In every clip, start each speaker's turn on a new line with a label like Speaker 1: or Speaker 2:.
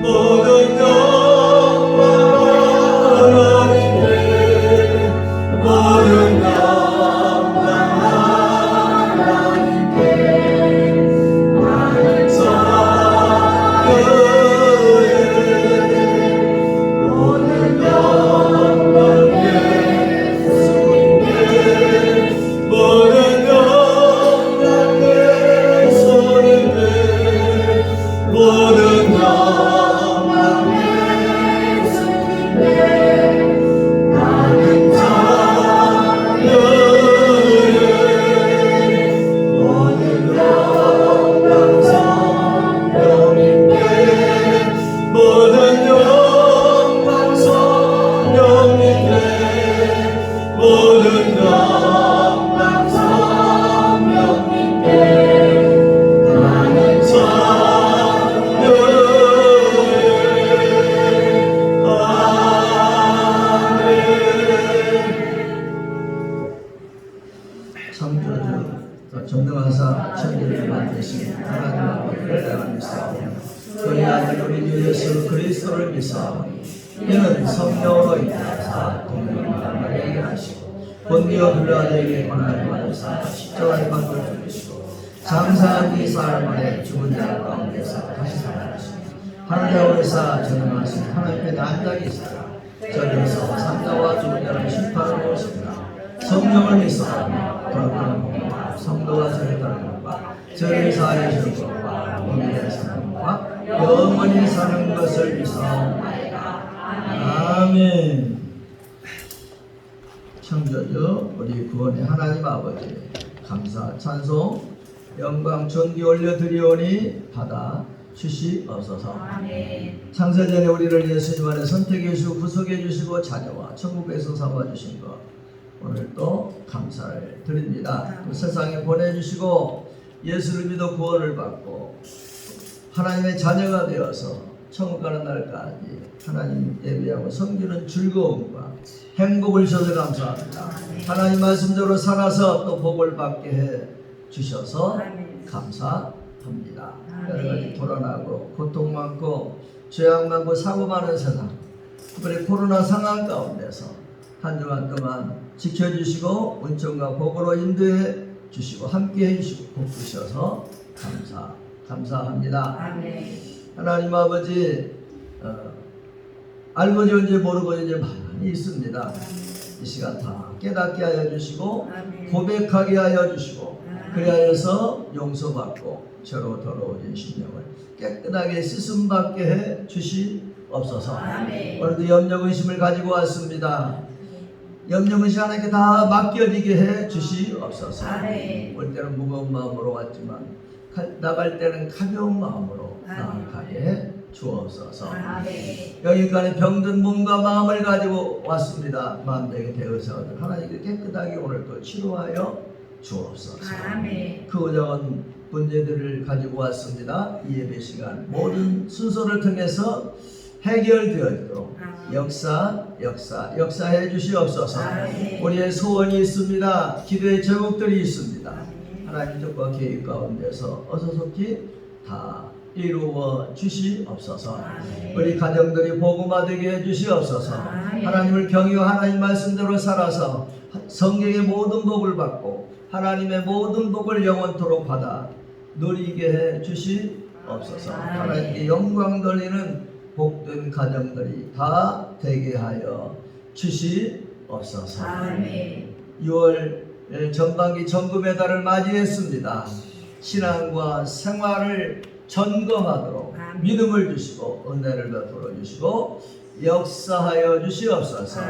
Speaker 1: 모든 영광 하나님께 모든 영광 하나님께 나는 성령의 모든 영광 예수님께 모든 영광 예수님께 모든 영광 예수님께 나는 성령의 모든 영광 성령님께 모든 영광 성령님께 모든 영광 성령님께 나는 성령의
Speaker 2: 성주주 전능하사 천지를 만드신 하나님 아버지를 내가 믿사오니 그의 아들 우리 주 예수 그리스도를 믿사오니 이는 성령으로 인하여서 동명과 마리아에게 하시고 본디오 빌라도에게 고난을 받으사 십자가에 박혀 죽으시고 장사한 이 사흘 만에 죽은 자 가운데서 다시 살아나시니 하늘에 오르사 전능하신 하나님의 난장이 있으라 저리에서 산자와 죽은 자를 심판하러 오십니다. 성령을 믿사오니 거룩한 복음과 성도와 저를 따르는 것과 저를 사하여 주는 것과 오늘의 사는 것과 영원히 사는 것을 믿사옵나이다. 아멘. 창조주 우리 구원의 하나님 아버지 감사 찬송 영광 존귀 올려드리오니 받아 주시옵소서. 창세전에 우리를 예수님 안에 선택해 주시고 구속해 주시고 자녀와 천국에서 삼아주신 것 오늘 또 감사를 드립니다. 또 세상에 보내주시고 예수를 믿어 구원을 받고 하나님의 자녀가 되어서 천국 가는 날까지 하나님 예배하고 섬기는 즐거움과 행복을 주셔서 감사합니다. 하나님 말씀대로 살아서 또 복을 받게 해 주셔서 감사합니다. 여러 가지 불안하고 고통 많고 죄악 많고 사고 많은 세상 특별히 코로나 상황 가운데서 한 주간 동안 지켜주시고 은총과 복으로 인도해 주시고 함께 해주시고 복 주셔서 감사합니다.
Speaker 3: 아멘.
Speaker 2: 하나님 아버지 알고 지은지 모르고 이제 많이 있습니다. 이 시간 다 깨닫게 하여 주시고 고백하게 하여 주시고 그리하여서 용서받고 저로 더러워진 심령을 깨끗하게 씻음받게 해 주시옵소서. 오늘도 염려근심을 가지고 왔습니다. 염려근심 하나님께 다 맡겨지게 해 주시옵소서. 올 때는 무거운 마음으로 왔지만 나갈 때는 가벼운 마음으로 나아가게 해 주옵소서. 여기까지 병든 몸과 마음을 가지고 왔습니다. 마음되게 되어서 하나님께 깨끗하게 오늘 또 치료하여 주옵소서. 그 작은 문제들을 가지고 왔습니다. 이 예배 시간 모든 순서를 통해서 해결되어지도록 역사해 주시옵소서. 우리의 소원이 있습니다. 기도의 제목들이 있습니다. 하나님 뜻과 계획 가운데서 어서속히 다 이루어 주시옵소서. 우리 가정들이 복음화되게 해 주시옵소서. 하나님을 경외하여 하나님 말씀대로 살아서 성경의 모든 복을 받고 하나님의 모든 복을 영원토록 받아 누리게 해 주시옵소서. 하나님께 영광 돌리는 복된 가정들이 다 되게 하여 주시옵소서. 6월 전반기 점검의 달을 맞이했습니다. 신앙과 생활을 점검하도록 믿음을 주시고 은혜를 베풀어 주시고 역사하여 주시옵소서.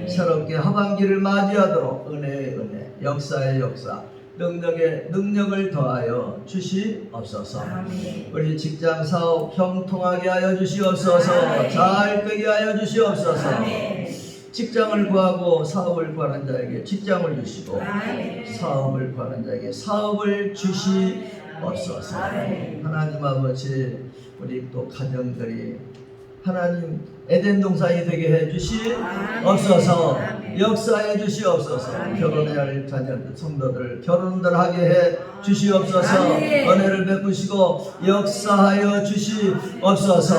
Speaker 2: 새롭게 하반기를 맞이하도록 은혜의 은혜, 역사의 역사, 능력의 능력을 더하여 주시옵소서. 우리 직장 사업 형통하게 하여 주시옵소서. 잘 되게 하여 주시옵소서. 직장을 구하고 사업을 구하는 자에게 직장을 주시고 사업을 구하는 자에게 사업을 주시옵소서. 하나님 아버지 우리 또 가정들이 하나님 에덴 동산이 되게 해 주시옵소서. 역사해 주시옵소서. 결혼해야 할 자녀들 성도들 결혼들 하게 해 주시옵소서. 은혜를 베푸시고 역사하여 주시옵소서.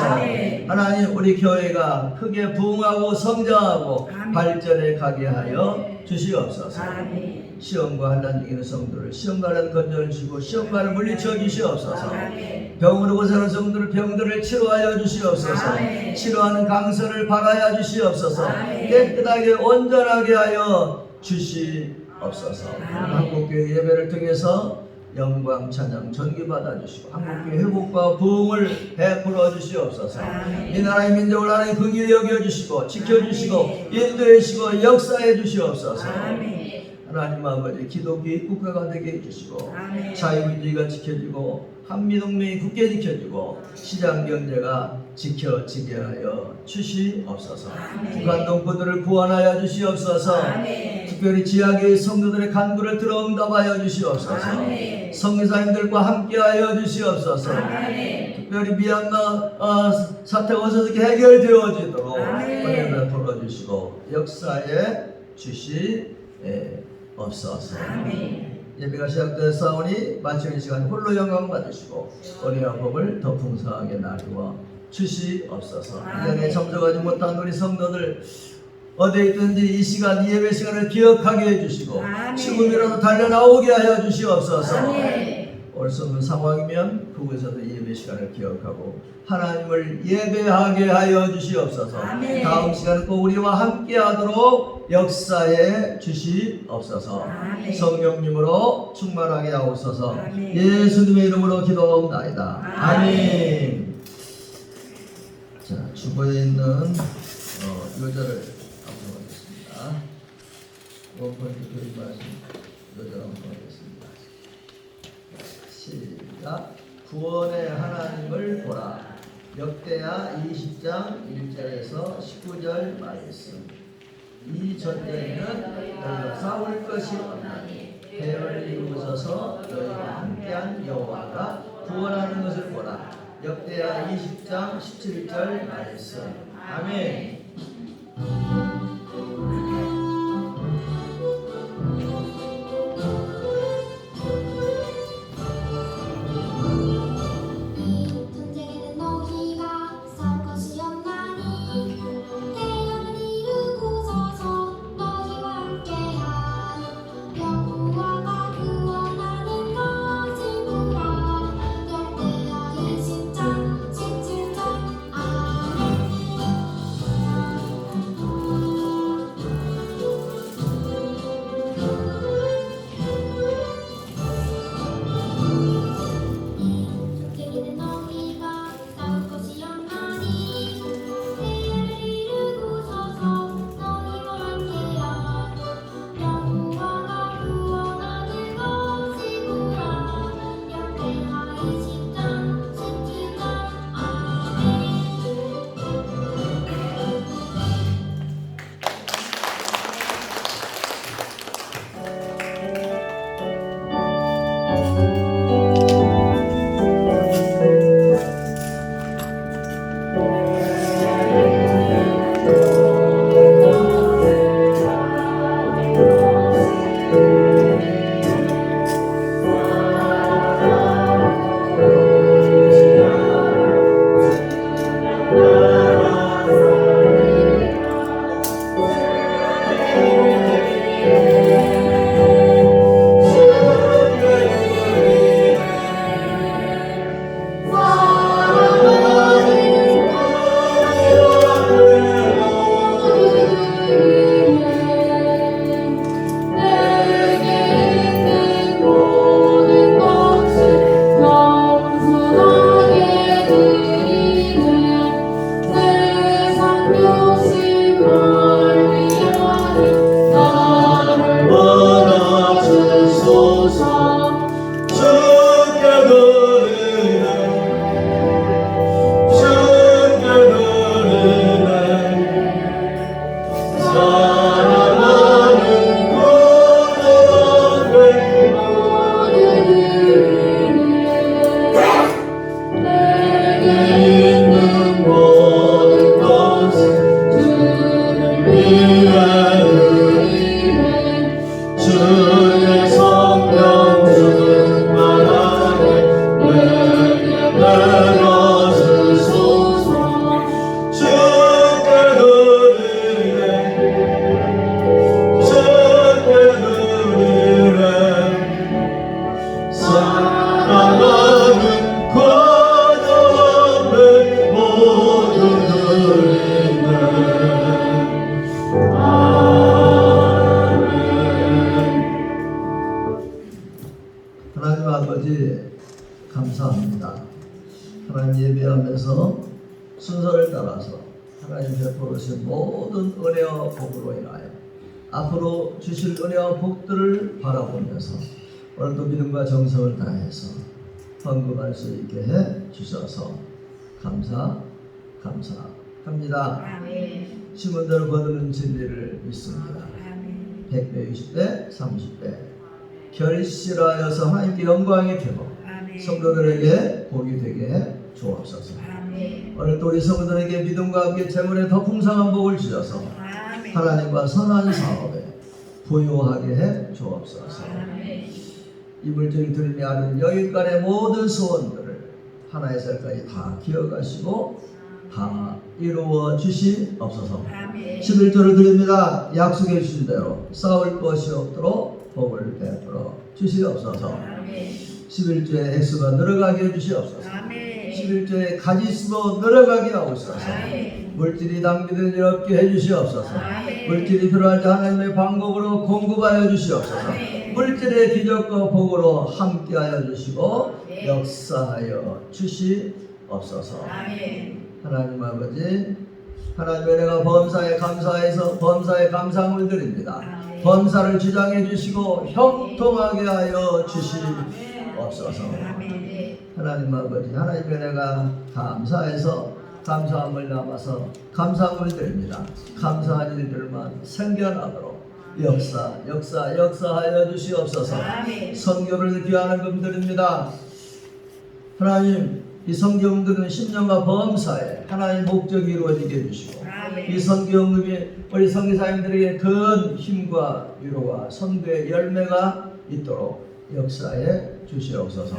Speaker 2: 하나님 우리 교회가 크게 부흥하고 성장하고 발전해 가게 하여 주시옵소서. 시험과 환난 중에 있는 성도를 시험과는 건져를 주시고 시험과를 물리쳐 주시옵소서. 병으로 고생하는 성도를 병들을 치료하여 주시옵소서. 치료하는 강선을 바라야 주시옵소서. 깨끗하게 온전하게 하여 주시옵소서. 한국교회 예배를 통해서 영광 찬양 전기받아 주시고 한국교회 회복과 부흥을 베풀어 주시옵소서. 이 나라의 민족을 하나님 긍휼히 여겨 주시고 지켜 주시고 인도해 주시고 역사해 주시옵소서. 하나님 아버지 기독교의 국가가 되게 해주시고 자유민주주의가 지켜지고 한미동맹이 굳게 지켜지고 시장경제가 지켜지게 하여 주시옵소서. 북한 동포들을 구원하여 주시옵소서. 특별히 지하교회 성도들의 간구를 들어 응답하여 주시옵소서. 성교사님들과 함께하여 주시옵소서. 특별히 미얀마 사태가 어떻게 해결되어지도록 은혜 베풀어 주시고 역사에 주시옵소서. 예배가 시작되었사오니 마치는 시간 홀로 영광 받으시고 은혜와 복을 더 풍성하게 나누어 주시옵소서. 이전에 점쳐가지 못한 우리 성도들 어디에 있든지 이 시간 이 예배 시간을 기억하게 해주시고 지금이라도 달려나오게 하여 주시옵소서. 어리석은 상황이면 그곳에서도 예배 시간을 기억하고 하나님을 예배하게 하여 주시옵소서. 다음 시간 꼭 우리와 함께 하도록 역사해 주시옵소서. 성령님으로 충만하게 하옵소서. 예수님의 이름으로 기도하옵나이다. 아멘. 자, 주보에 있는 요절을 암송하겠습니다. 원포인트 교육 말씀 요절 암송하겠습니다. 시작. 구원의 하나님을 보라. 역대하 20장 1절에서 19절 말씀. 이 전쟁에는 너희가 싸울 것이 없나니 배를 이루어서 너희와 함께한 여호와가 구원하는 것을 보라. 역대하 20장 17절 말씀. 아멘.
Speaker 1: 있는 모든
Speaker 2: 기도해가면서 순서를 따라서 하나님 베풀으신 모든 은혜와 복으로 인하여 앞으로 주실 은혜와 복들을 바라보면서 오늘도 믿음과 정성을 다해서 헌금할 수 있게 해 주셔서 감사합니다. 시몬대로 거두는 진리를 믿습니다. 100배, 20배, 30배 결실하여서 하나님께 영광이 되고 성도들에게 복이 되게 해 주옵소서. 오늘도 우리 성도들에게 믿음과 함께 재물에 더 풍성한 복을 주셔서 하나님과 선한 사업에 부유하게 해 주옵소서. 이 물질을 드리며 하는 여인간의 모든 소원들을 하나의 살까지 다 기억하시고 다 이루어 주시옵소서. 11조를 드립니다. 약속해 주신 대로 싸울 것이 없도록 복을 베풀어 주시옵소서. 11조의 액수가 늘어가게 해주시옵소서. 11조의 가지수도 늘어가게 하옵소서. 물질이 낭비되는 일 없게 해주시옵소서. 물질이 들어갈 때 하나님의 방법으로 공급하여 주시옵소서. 물질의 기적과 복으로 함께하여 주시고 역사하여 주시옵소서. 하나님 아버지, 하나님의 은혜가 범사에 감사해서 범사에 감사함을 드립니다. 범사를 주장해 주시고 형통하게 하여 주시옵소서. 하나님 아버지, 하나님의 은혜가 감사해서 감사함을 남아서 감사함을 드립니다. 감사한 일들만 생겨나도록 역사하여 주시옵소서. 선교를 귀하는 금들입니다. 하나님, 이 선교금들은 10년과 범사에 하나님의 목적이 이루어지게 해주시고 이 선교금이 우리 선교사님들에게 큰 힘과 위로와 선교의 열매가 있도록 역사해 주시옵소서.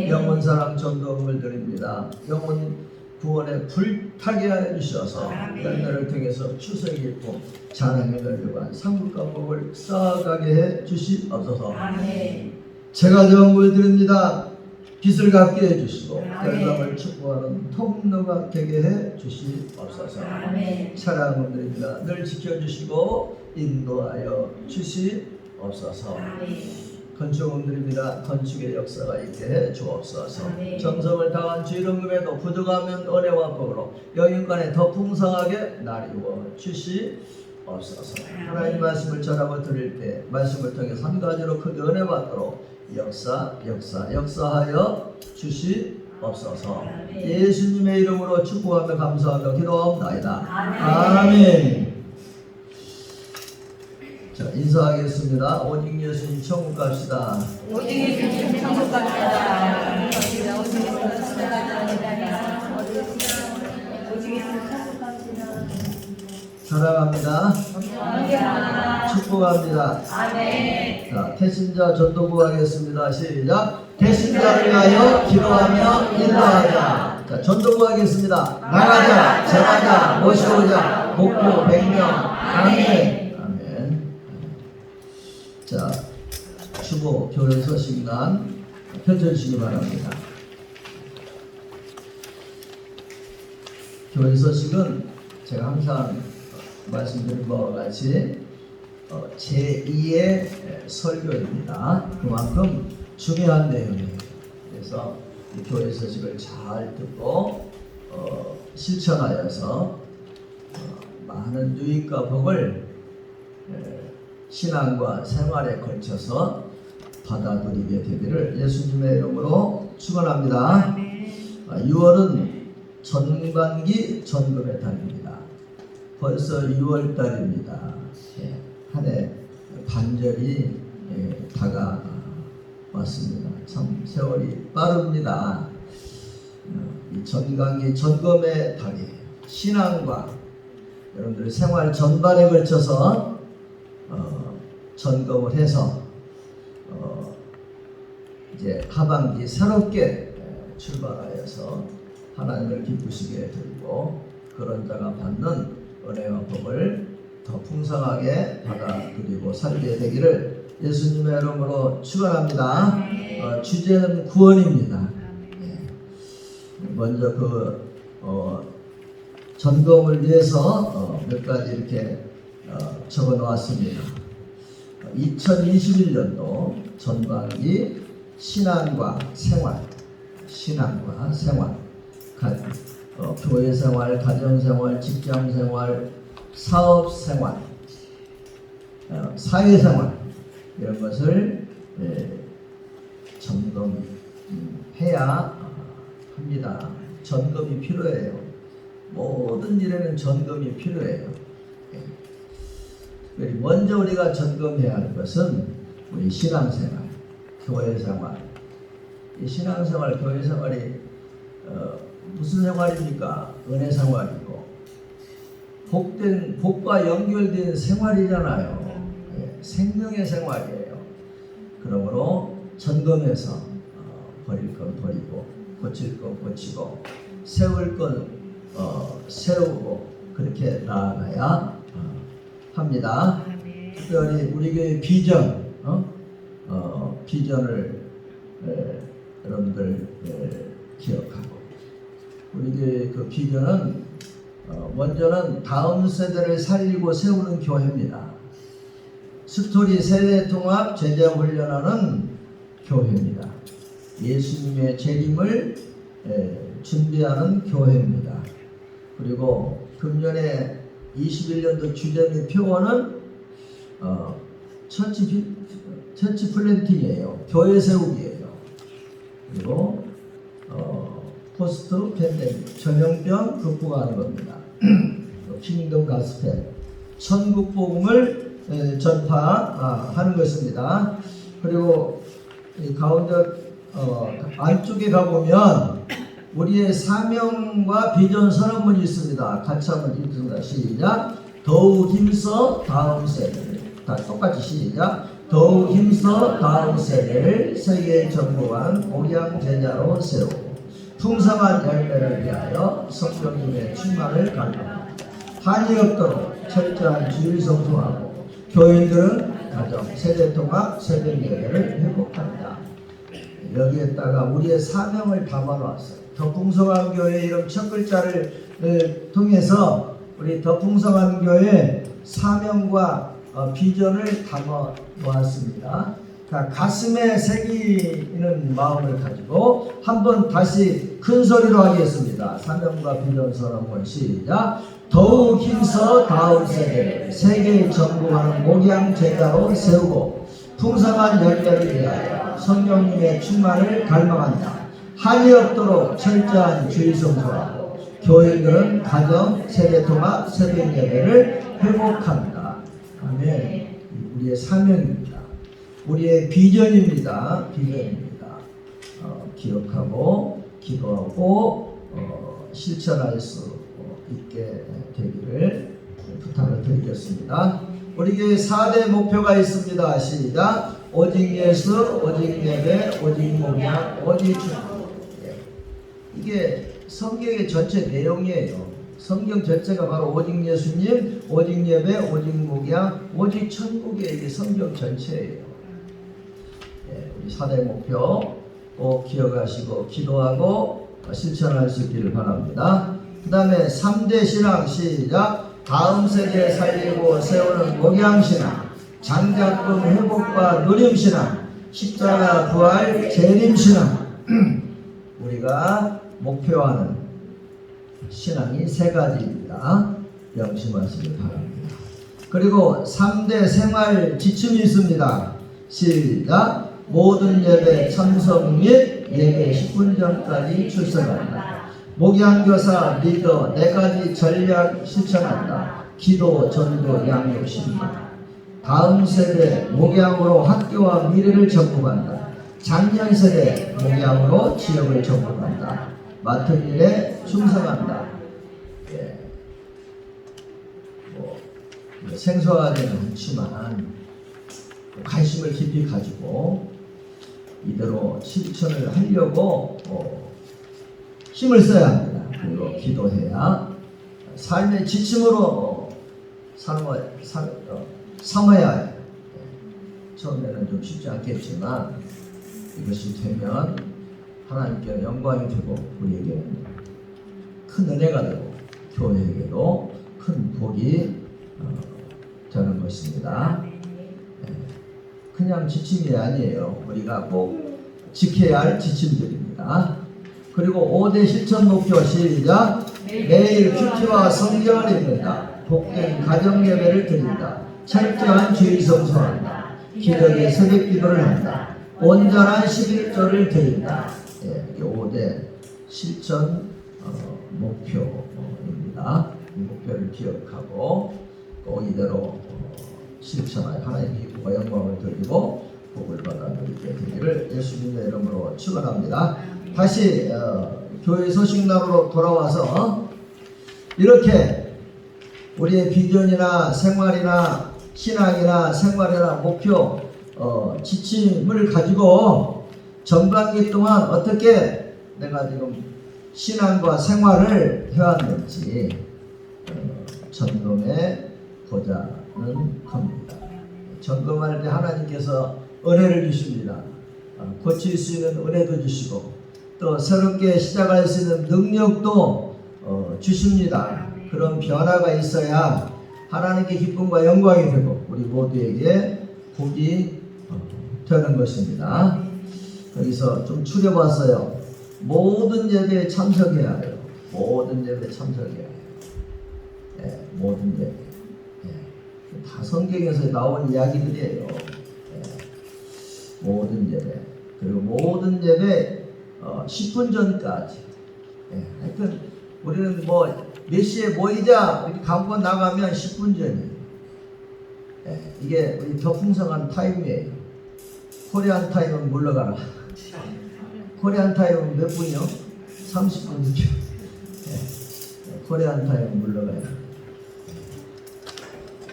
Speaker 2: 영혼 사랑 전도금을 드립니다. 영혼 구원에 불타게 하여 주셔서 열매를 통해서 추석 기쁨 자랑의 널려간 상급과 복을 쌓아가게 해 주시옵소서. 제가 정을 드립니다. 빛을 갖게 해주시고 열방을 축복하는 통로가 되게 해 주시옵소서. 사랑을 드립니다. 늘 지켜주시고 인도하여 주시옵소서. 건축을 드립니다. 건축의 역사가 있게 해 주옵소서. 정성을 다한 주 이름금에도 부족하면 은혜와 복으로 영육간에 더 풍성하게 나리워 주시옵소서. 하나님 말씀을 전하고 드릴 때 말씀을 통해 한 가지로 크게 은혜 받도록 역사하여 주시옵소서. 예수님의 이름으로 축복하며 감사하며 기도하옵나이다. 아멘. 자, 인사하겠습니다. 오직 예수님 천국 갑시다.
Speaker 3: 오직 예수님 천국 갑시다. 오직 예수님 천국 갑시다.
Speaker 2: 사랑합니다. 축복합니다.
Speaker 3: 아멘.
Speaker 2: 자, 태신자 전도부 하겠습니다. 시작. 태신자를 위하여 기도하며 인도하자. 자, 전도부 하겠습니다. 나가자, 전하자, 모셔오자, 복부 100명. 아멘. 아멘. 자, 주보 교회 소식란 펼쳐주시기 바랍니다. 교회 소식은 제가 항상 말씀드린 바와 같이 제2의 설교입니다. 그만큼 중요한 내용이에요. 그래서 이 교회 소식을 잘 듣고 실천하여서 많은 유익과 복을 신앙과 생활에 걸쳐서 받아들이게 되기를 예수님의 이름으로 축원합니다. 6월은 전반기 전금의 달입니다. 벌써 6월달입니다. 한 해 반절이 다가왔습니다. 참 세월이 빠릅니다. 이 전강이 전검의 달이에요. 신앙과 여러분들의 생활 전반에 걸쳐서 점검을 해서 이제 하반기 새롭게 출발하여서 하나님을 기쁘시게 드리고 그런 자가 받는 은혜와 복을 더 풍성하게 받아들이고 살게 되기를 예수님의 이름으로 축원합니다. 주제는 구원입니다. 먼저 그 점검을 위해서 몇 가지 이렇게 적어 놓았습니다. 2021년도 전반기 신앙과 생활 교회 생활, 가정 생활, 직장 생활, 사업 생활, 사회 생활 이런 것을 점검해야 합니다. 점검이 필요해요. 모든 일에는 점검이 필요해요. 먼저 우리가 점검해야 할 것은 우리 신앙생활, 교회생활. 이 신앙생활, 교회생활이 무슨 생활입니까? 은혜생활이고 복과 연결된 생활이잖아요. 생명의 생활이에요. 그러므로 점검해서 버릴 건 버리고 고칠 건 고치고 세울 건 세우고 그렇게 나아가야 합니다. 특별히 우리 교회 비전, 비전을 여러분들 기억하고 우리 교회 그 비전은 먼저는 다음 세대를 살리고 세우는 교회입니다. 스토리 세대 통합 제자 훈련하는 교회입니다. 예수님의 재림을 준비하는 교회입니다. 그리고 금년에 21년도 주제 및 표어는 처치 플랜팅이에요. 교회 세우기예요. 그리고 포스트 팬데믹 전염병 극복하는 겁니다. 킹덤 가스펠 천국 복음을 전파하는 것입니다. 그리고 이 가운데 안쪽에 가보면 우리의 사명과 비전 선언문이 있습니다. 같이 한번 읽습니다. 시작. 더욱 힘써 다음 세대를 다 똑같이 시작. 더욱 힘써 다음 세대를 세계에 전부한 목양 제자로 세우고 풍성한 열매를 위하여 성령님의 충만을 간다. 한이 없도록 철저한 주일 성수하고 교인들은 가정, 세대 통합, 세대 예배를 회복한다. 여기에다가 우리의 사명을 담아놨어요. 더 풍성한 교회 이름 첫 글자를 통해서 우리 더 풍성한 교회 사명과 비전을 담아 놓았습니다. 가슴에 새기는 마음을 가지고 한번 다시 큰 소리로 하겠습니다. 사명과 비전 선언문 시작. 더욱 힘써 다음 세대를 세계에 전부하는 목양 제자로 세우고 풍성한 열매를 위하여 성령님의 충만을 갈망한다. 한이 없도록 철저한 주의 성수하고 교인들은 가정, 세대 통합, 새벽 예배를 회복한다. 아멘. 우리의 사명입니다. 우리의 비전입니다. 비전입니다. 기억하고 기도하고 실천할 수 있게 되기를 부탁을 드리겠습니다. 우리 교회 4대 목표가 있습니다. 시작. 오직 예수, 오직 예배, 오직 목양, 오직 축복. 이게 성경의 전체 내용이에요. 성경 전체가 바로 오직 예수님, 오직 예배, 오직 목양, 오직 천국의 이게 성경 전체예요. 우리 4대 목표 꼭 기억하시고 기도하고 실천할 수 있기를 바랍니다. 그 다음에 3대 신앙 시작. 다음 세대 살리고 세우는 목양신앙, 장작금 회복과 누림신앙, 십자가 부활 재림신앙. 우리가 목표하는 신앙이 3가지입니다. 명심하시기 바랍니다. 그리고 3대 생활 지침이 있습니다. 시작. 모든 예배 참석 및 예배 10분 전까지 출석한다. 목양교사 리더 4가지 전략 실천한다. 기도, 전도, 양육, 신방. 다음 세대 목양으로 학교와 미래를 접목한다. 작년 세대 목양으로 지역을 접목한다. 맡은 일에 충성한다. 생소하지는 않지만 관심을 깊이 가지고 이대로 실천을 하려고 힘을 써야 합니다. 그리고 기도해야 삶의 지침으로 삼아야 해요. 처음에는 좀 쉽지 않겠지만 이것이 되면 하나님께 영광이 되고 우리에게는 큰 은혜가 되고 교회에게도 큰 복이 되는 것입니다. 그냥 지침이 아니에요. 우리가 꼭 지켜야 할 지침들입니다. 그리고 5대 실천 목표 시작. 매일 큐티와 성경을 읽는다. 복된 가정 예배를 드린다. 철저한 주일 성수한다. 기도의 새벽 기도를 한다. 온전한 11조를 드린다. 이게 5대 실천 목표입니다. 이 목표를 기억하고 꼭 이대로 실천하여 하나님의 기쁨과 영광을 돌리고 복을 받아 누리게 되기를 예수님의 이름으로 축원합니다. 다시 교회 소식나루로 돌아와서 이렇게 우리의 비전이나 생활이나 신앙이나 생활이나 목표 지침을 가지고 전반기 동안 어떻게 내가 지금 신앙과 생활을 해왔는지 점검해 보자는 겁니다. 점검할 때 하나님께서 은혜를 주십니다. 고칠 수 있는 은혜도 주시고 또 새롭게 시작할 수 있는 능력도 주십니다. 그런 변화가 있어야 하나님께 기쁨과 영광이 되고 우리 모두에게 복이 되는 것입니다. 여기서 좀 추려봤어요. 모든 예배에 참석해야 해요. 모든 예배에 참석해야 해요. 모든 예배. 다 성경에서 나온 이야기들이에요. 모든 예배. 그리고 모든 예배 10분 전까지. 하여튼 우리는 뭐 몇 시에 모이자 이렇게 갖고 나가면 10분 전이에요. 이게 우리 더 풍성한 타임이에요. 코리안 타임은 물러가라. 코리안 타임은 몇 분이요? 30분이죠. 코리안 타임은 물러가요.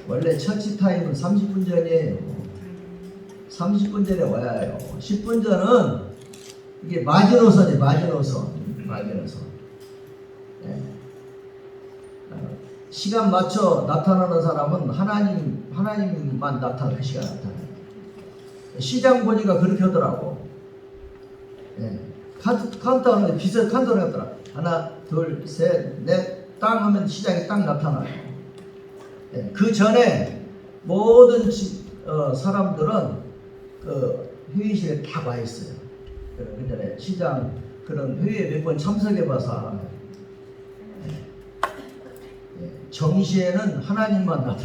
Speaker 2: 원래 처치 타임은 30분 전이에요. 30분 전에 와야 해요. 10분 전은 이게 마지노선이에요. 마지노선. 시간 맞춰 나타나는 사람은 하나님만 나타나는 시간 나타나요. 시장 보니까 그렇게 하더라고. 카운트하는데 비슷 카운트를 하더라. 하나, 둘, 셋, 넷, 땅 하면 시장이 딱 나타나요. 그 전에 모든 사람들은 그 회의실에 다 와 있어요. 그 전에 시장 그런 회의에 몇 번 참석해봐서 알아요. 정시에는 하나님만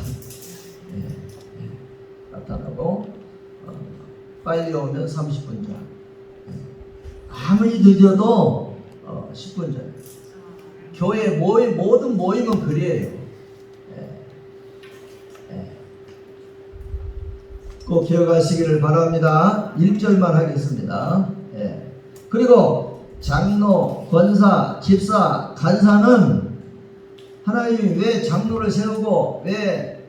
Speaker 2: 나타나고 빨리 오면 30분 전. 아무리 늦어도 10분 전. 교회 모든 모임은 그래요. 꼭 기억하시기를 바랍니다. 1절만 하겠습니다. 그리고 장로, 권사, 집사, 간사는 하나님이 왜 장로를 세우고 왜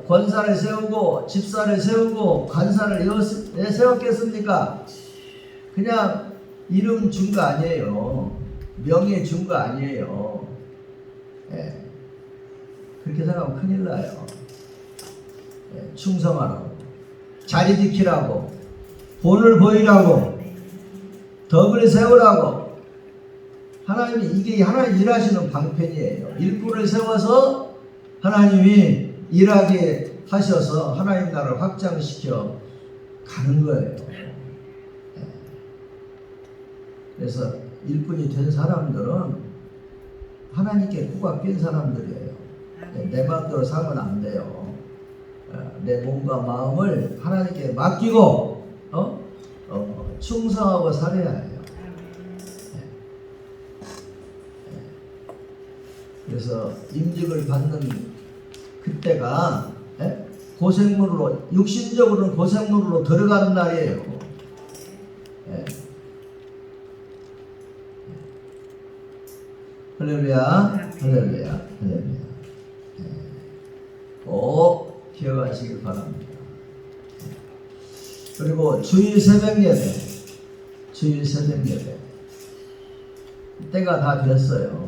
Speaker 2: 권사를 세우고 집사를 세우고 간사를 왜 세웠겠습니까? 그냥 이름 준 거 아니에요. 명예 준 거 아니에요. 그렇게 생각하면 큰일 나요. 충성하라고, 자리 지키라고, 본을 보이라고, 덕을 세우라고. 하나님이 이게 하나님 일하시는 방편이에요. 일꾼을 세워서 하나님이 일하게 하셔서 하나님 나라를 확장시켜 가는 거예요. 그래서 일꾼이 된 사람들은 하나님께 코가 낀 사람들이에요. 내 마음대로 살면 안 돼요. 내 몸과 마음을 하나님께 맡기고 충성하고 살아야 해요. 그래서 임직을 받는 그때가 고생물로, 육신적으로는 고생물로 들어가는 날이에요. 할렐루야, 할렐루야, 할렐루야. 꼭 기억하시길 바랍니다. 그리고 주일 새벽 예배, 때가 다 됐어요.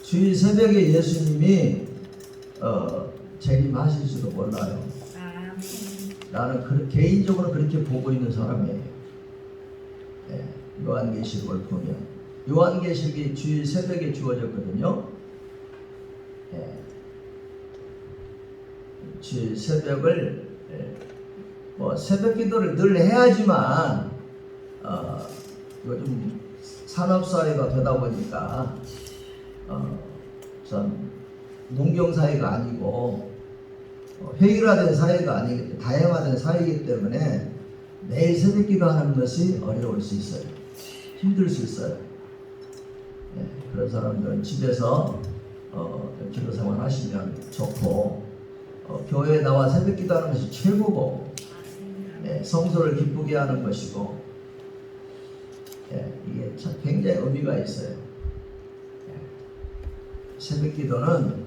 Speaker 2: 주일 새벽에 예수님이 재림하실지도 몰라요. 나는 개인적으로 그렇게 보고 있는 사람이에요. 요한계시록을 보면 요한계시록이 주일 새벽에 주어졌거든요. 주일 새벽을 뭐 새벽 기도를 늘 해야지만 이거 좀 산업사회가 되다 보니까 전 농경사회가 아니고 회의화된 사회가 아니기, 다양화된 사회이기 때문에 매일 새벽기도 하는 것이 어려울 수 있어요. 힘들 수 있어요. 네, 그런 사람들은 집에서 기도 생활 하시면 좋고, 교회에 나와 새벽기도 하는 것이 최고고, 성소를 기쁘게 하는 것이고, 이게 참 굉장히 의미가 있어요. 새벽기도는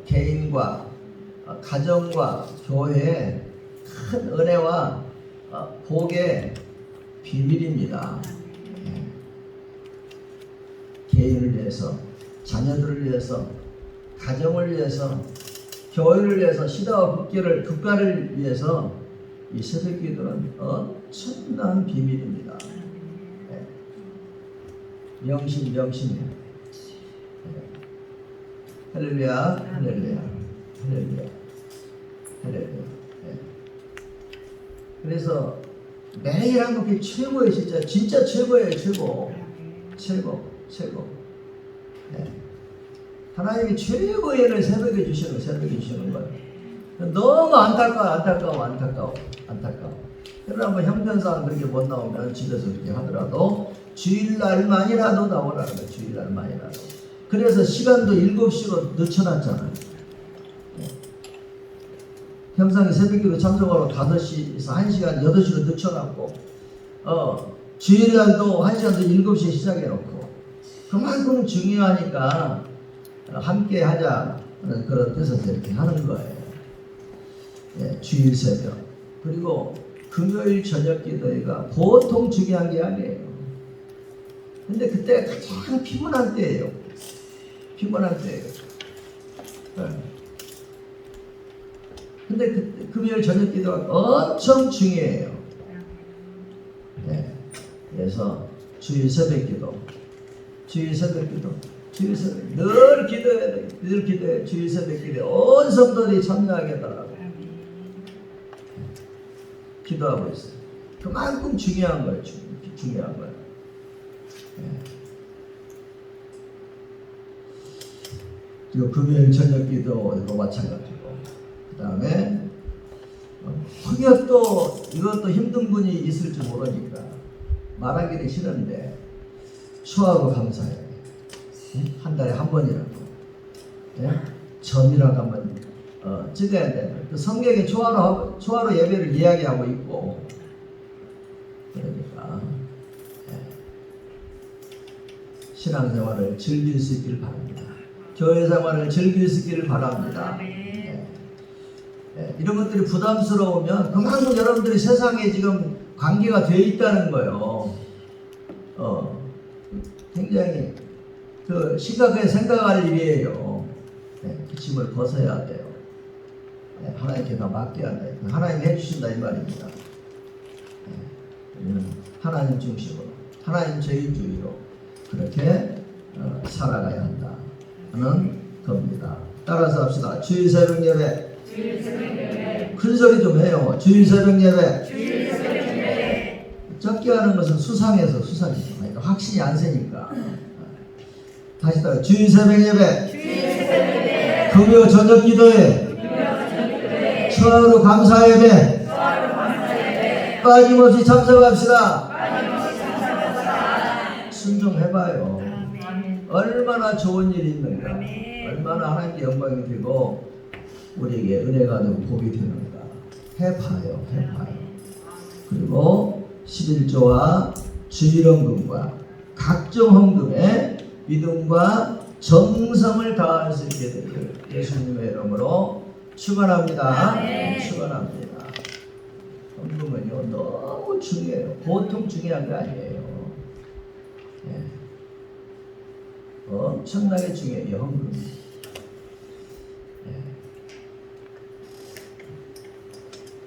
Speaker 2: 개인과 가정과 교회의 큰 은혜와 복의 비밀입니다. 개인을 위해서, 자녀들을 위해서, 가정을 위해서, 교회를 위해서, 시대와 국가를 위해서 이 새벽기도는 엄청난 비밀입니다. 명심이에요. 할렐루야, 할렐루야, 할렐루야, 할렐루야. 그래서 매일 하는 게 최고예요. 진짜 최고예요. 최고. 하나님이 최고의 은혜를 새벽에 주시는 거예요. 너무 안타까워. 그러나 뭐 형편상 그렇게 못 나오면 집에서 그렇게 하더라도 주일날만이라도 나오라는 거예요. 주일날만이라도. 그래서 시간도 7시로 늦춰놨잖아요. 형상이 새벽기도 참석하러 5시에서 1시간 8시로 늦춰놨고, 주일날도 1시간도 7시에 시작해놓고, 그만큼 중요하니까 함께 하자는 그런 뜻에서 이렇게 하는 거예요. 주일 새벽. 그리고 금요일 저녁 기도회가 보통 중요한 게 아니에요. 근데 그때가 가장 피곤한 때예요. 근데 금요일 저녁 기도가 엄청 중요해요. 그래서 주일 새벽 기도, 늘 기도해야 돼. 주일 새벽 기도에 온 성도들이 참여하게 해달라고 기도하고 있어요. 그만큼 중요한 거예요. 그리고 금요일 저녁 기도도 마찬가지고, 그 다음에 혹여 또 이것도 힘든 분이 있을지 모르니까 말하기는 싫은데 초하고 감사해요. 한 달에 한 번이라도 점이라도 한번 찍어야 돼. 그 성경에 초하로 예배를 이야기하고 있고, 그러니까 신앙생활을 즐길 수 있기를 바랍니다. 교회 생활을 즐길 수 있기를 바랍니다. 이런 것들이 부담스러우면 그만큼 여러분들이 세상에 지금 관계가 되어 있다는 거예요. 굉장히 심각하게 생각할 일이에요. 그 짐을 벗어야 돼요. 하나님께 다 맡겨야 돼요. 하나님이 해주신다 이 말입니다. 하나님 중심으로, 하나님 제일주의로 그렇게 살아가야 한다 하는 겁니다. 따라서 합시다. 주일 새벽 예배. 큰 소리 좀 해요. 주일 새벽 예배. 적게 하는 것은 수상해서. 그러니까 확신이 안 세니까. 다시 따라. 주일 새벽 예배. 금요 저녁 기도회. 초하루 감사 예배. 빠짐없이 참석합시다. 순종해봐요. 얼마나 좋은 일이 있는가, 얼마나 하나님께 영광이 되고 우리에게 은혜가 되고 복이 되는가 해봐요. 그리고 11조와 주일헌금과 각종 헌금에 믿음과 정성을 다할 수 있게 되기를 예수님의 이름으로 축원합니다. 축원합니다. 헌금은요 너무 중요해요. 보통 중요한 게 아니에요. 엄청나게 중요해요. 헌금.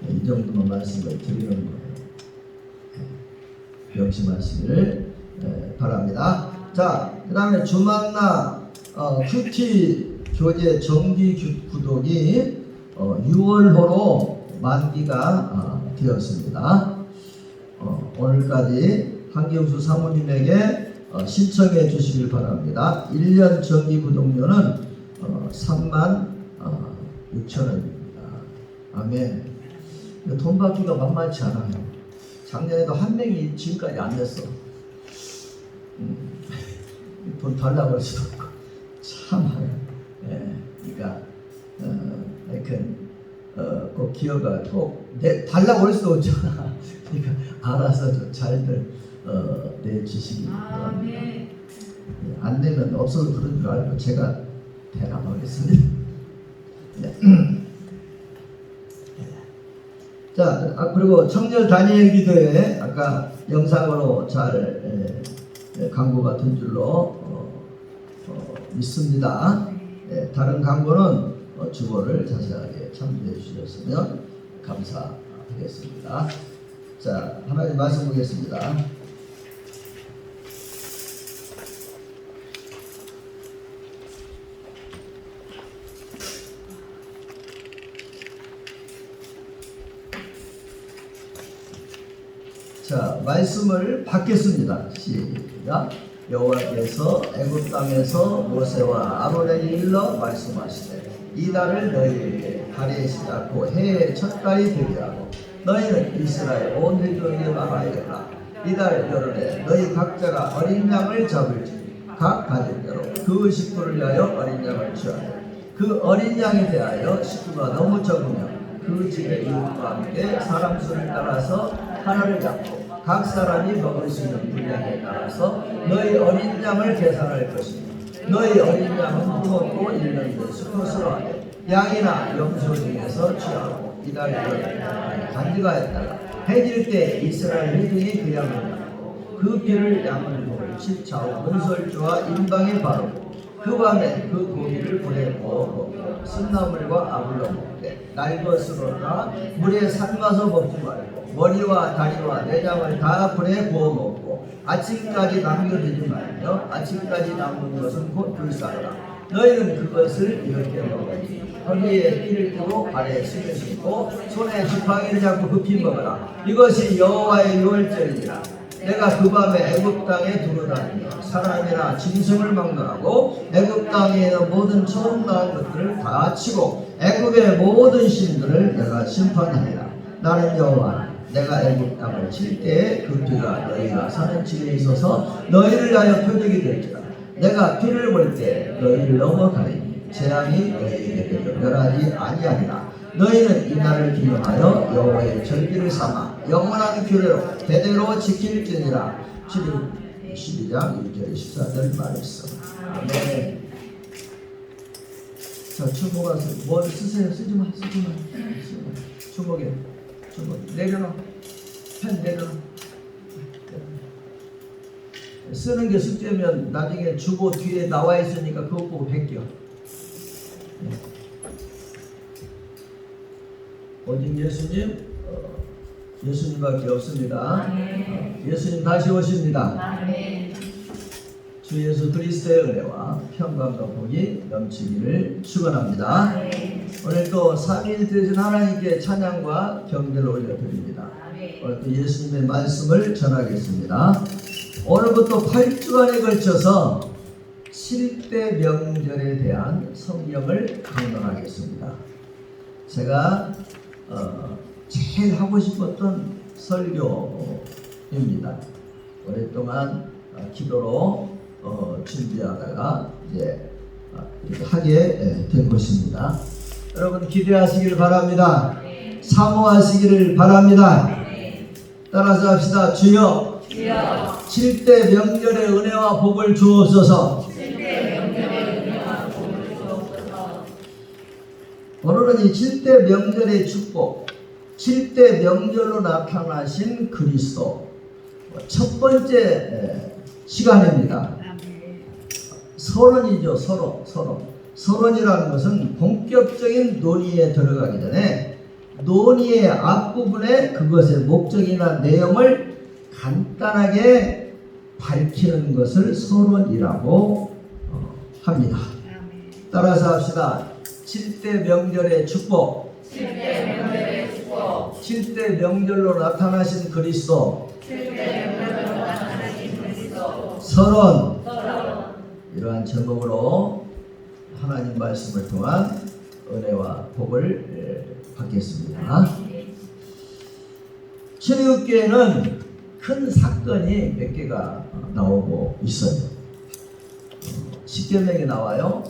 Speaker 2: 이 정도만 말씀을 드리는 거예요. 명심하시기를 바랍니다. 자, 그 다음에 주만나 큐티 교재 정기 구독이 6월호로 만기가 되었습니다. 오늘까지 한경수 사모님에게 신청해 주시길 바랍니다. 1년 정기 구독료는 36,000원입니다. 아멘. 돈 받기가 만만치 않아요. 작년에도 한 명이 지금까지 안 냈어. 돈 달라고 할 수도 없고 참. 예, 그러니까 꼭 기어가 꼭 달라고 할 수도 없잖아. 그러니까 알아서 좀 잘들 내주시기 바랍니다. 안 되면 없어도 그런 줄 알고 제가 대답하겠습니다. 네. 자, 그리고 청년 다니엘 기도회 아까 영상으로 잘 광고가 된 줄로 믿습니다. 다른 광고는 주보를 자세하게 참조해 주셨으면 감사하겠습니다. 자, 하나님 말씀 보겠습니다. 자, 말씀을 받겠습니다. 시작. 여호와께서 애굽 땅에서 모세와 아론에게 일러 말씀하시되 이 달을 너희에게 달의 시작고 해의 첫 달이 되게 하고 너희는 이스라엘 온 회중에게 말하여라. 이 달 여름에 너희 각자가 어린 양을 잡을지 각 가족대로 그 식구를 위하여 어린 양을 취하되 그 어린 양에 대하여 식구가 너무 적으면 그 집의 이웃과 함께 사람 수를 따라서 하나를 잡고 각 사람이 먹을 수 있는 분량에 따라서 너희 어린 양을 계산할 것이니 너희 어린 양은 무겁고 잃는데 수컷으로 하되 양이나 염소 중에서 취하고 이달 여름에 간직하였다가 해질 때 이스라엘 회중이 그 양을 잡고 그 피를 양을 먹을 집 좌우 문설주와 인방에 바르고 그 밤에 그 고기를 불에 구워 먹고 쓴나물과 아울러 먹되 날 것으로나 물에 삶아서 먹지 말고 머리와 다리와 내장을 다 불에 구워 먹고 아침까지 남겨두지 말며 아침까지 남은 것은 곧 불사르라. 너희는 그것을 이렇게 먹으니 허리에 띠를 띠고 발에 신을 신고 손에 지팡이를 잡고 급히 먹으라. 이것이 여호와의 유월절이니라. 내가 그 밤에 애굽 땅에 두루다니며 사람이나 짐승을 막론하고 애굽 땅에 있는 모든 처음 나온 것들을 다 치고 애굽의 모든 신들을 내가 심판하리라. 나는 여호와 내가 애굽 땅을 칠 때에 그 피가 너희가 사는 집에 있어서 너희를 위하여 표적이 될지라. 내가 피를 볼 때 너희를 넘어가리니 재앙이 너희에게 멸하지 아니하리라. 너희는 이 날을 기념하여 여호와의 절기를 삼아 영원한 규례로 대대로 지킬지니라. 12장 1절 14절 말씀. 아멘. 자, 주먹 가서 뭘 쓰세요? 쓰지 마. 주먹에 내려놔. 펜 내려놔. 쓰는 게 숙제면 나중에 주보 뒤에 나와 있으니까 그거 보고 베껴. 오직 예수님, 예수님밖에 없습니다. 예수님 다시 오십니다. 주 예수 그리스도의 은혜와 평강과 복이 넘치기를 축원합니다. 오늘도 삼위일 되신 하나님께 찬양과 경배를 올려드립니다. 오늘 또 예수님의 말씀을 전하겠습니다. 오늘부터 8주간에 걸쳐서 7대 명절에 대한 성경을 강론하겠습니다. 제가 제일 하고 싶었던 설교입니다. 오랫동안 기도로 준비하다가 이제 하게 된 것입니다. 여러분 기대하시길 바랍니다. 사모하시기를 바랍니다. 따라서 합시다. 주여 7대 명절의 은혜와 복을 주옵소서. 오늘은 이 7대 명절의 축복, 7대 명절로 나타나신 그리스도 첫 번째 시간입니다. 서론이죠. 서론이라는 것은 본격적인 논의에 들어가기 전에 논의의 앞부분에 그것의 목적이나 내용을 간단하게 밝히는 것을 서론이라고 합니다. 따라서 합시다. 7대 명절의 축복, 7대 명절로 나타나신 그리스도, 서론 이러한 제목으로 하나님 말씀을 통한 은혜와 복을 받겠습니다. 출애굽기에는 큰 사건이 몇 개가 나오고 있어요. 십계명이 나와요.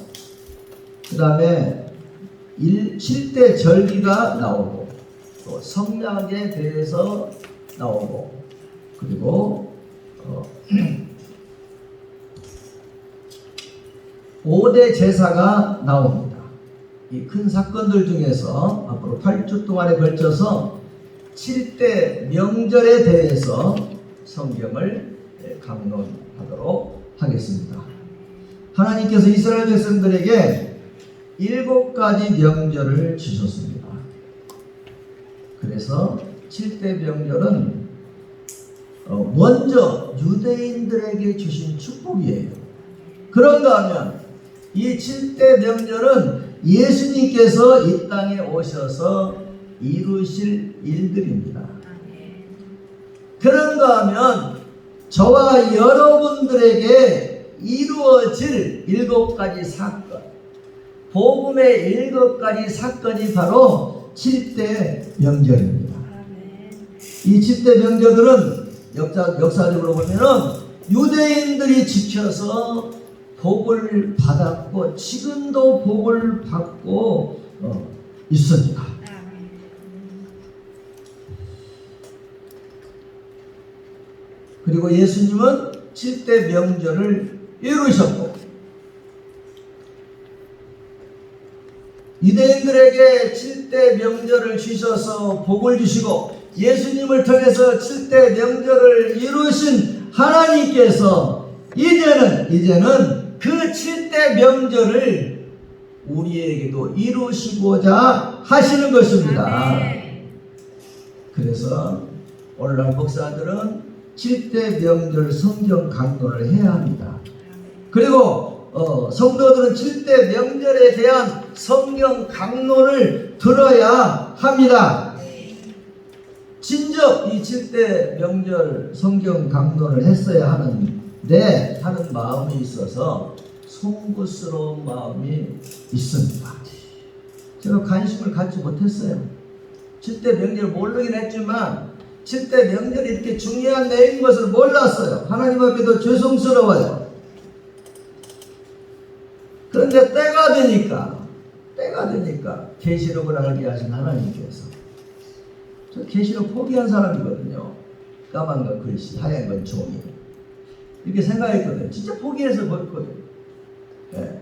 Speaker 2: 그 다음에 7대 절기가 나오고 또 성막에 대해서 나오고 그리고 5대 제사가 나옵니다. 이 큰 사건들 중에서 앞으로 8주 동안에 걸쳐서 7대 명절에 대해서 성경을 강론하도록 하겠습니다. 하나님께서 이스라엘 백성들에게 7가지 명절을 주셨습니다. 그래서 7대 명절은 먼저 유대인들에게 주신 축복이에요. 그런가 하면 이 7대 명절은 예수님께서 이 땅에 오셔서 이루실 일들입니다. 그런가 하면 저와 여러분들에게 이루어질 7가지 사건, 복음의 7가지 사건이 바로 7대 명절입니다. 이 7대 명절들은 역사적으로 보면은 유대인들이 지켜서 복을 받았고 지금도 복을 받고 있습니다. 그리고 예수님은 7대 명절을 이루셨고 유대인들에게 7대 명절을 주셔서 복을 주시고 예수님을 통해서 7대 명절을 이루신 하나님께서 이제는 그 7대 명절을 우리에게도 이루시고자 하시는 것입니다. 그래서 오늘날 목사들은 7대 명절 성경 강론을 해야 합니다. 그리고 성도들은 7대 명절에 대한 성경 강론을 들어야 합니다. 진즉 이 7대 명절 성경 강론을 했어야 하는데 하는 마음이 있어서 송구스러운 마음이 있습니다. 제가 관심을 갖지 못했어요. 7대 명절 모르긴 했지만 7대 명절이 이렇게 중요한 내용인 것을 몰랐어요. 하나님 앞에도 죄송스러워요. 그런데 때가 되니까 계시록을 알게 하신 하나님께서, 저 계시록 포기한 사람이거든요. 까만 건 글씨, 하얀 건 종이, 이렇게 생각했거든요. 진짜 포기해서 버렸거든요. 네.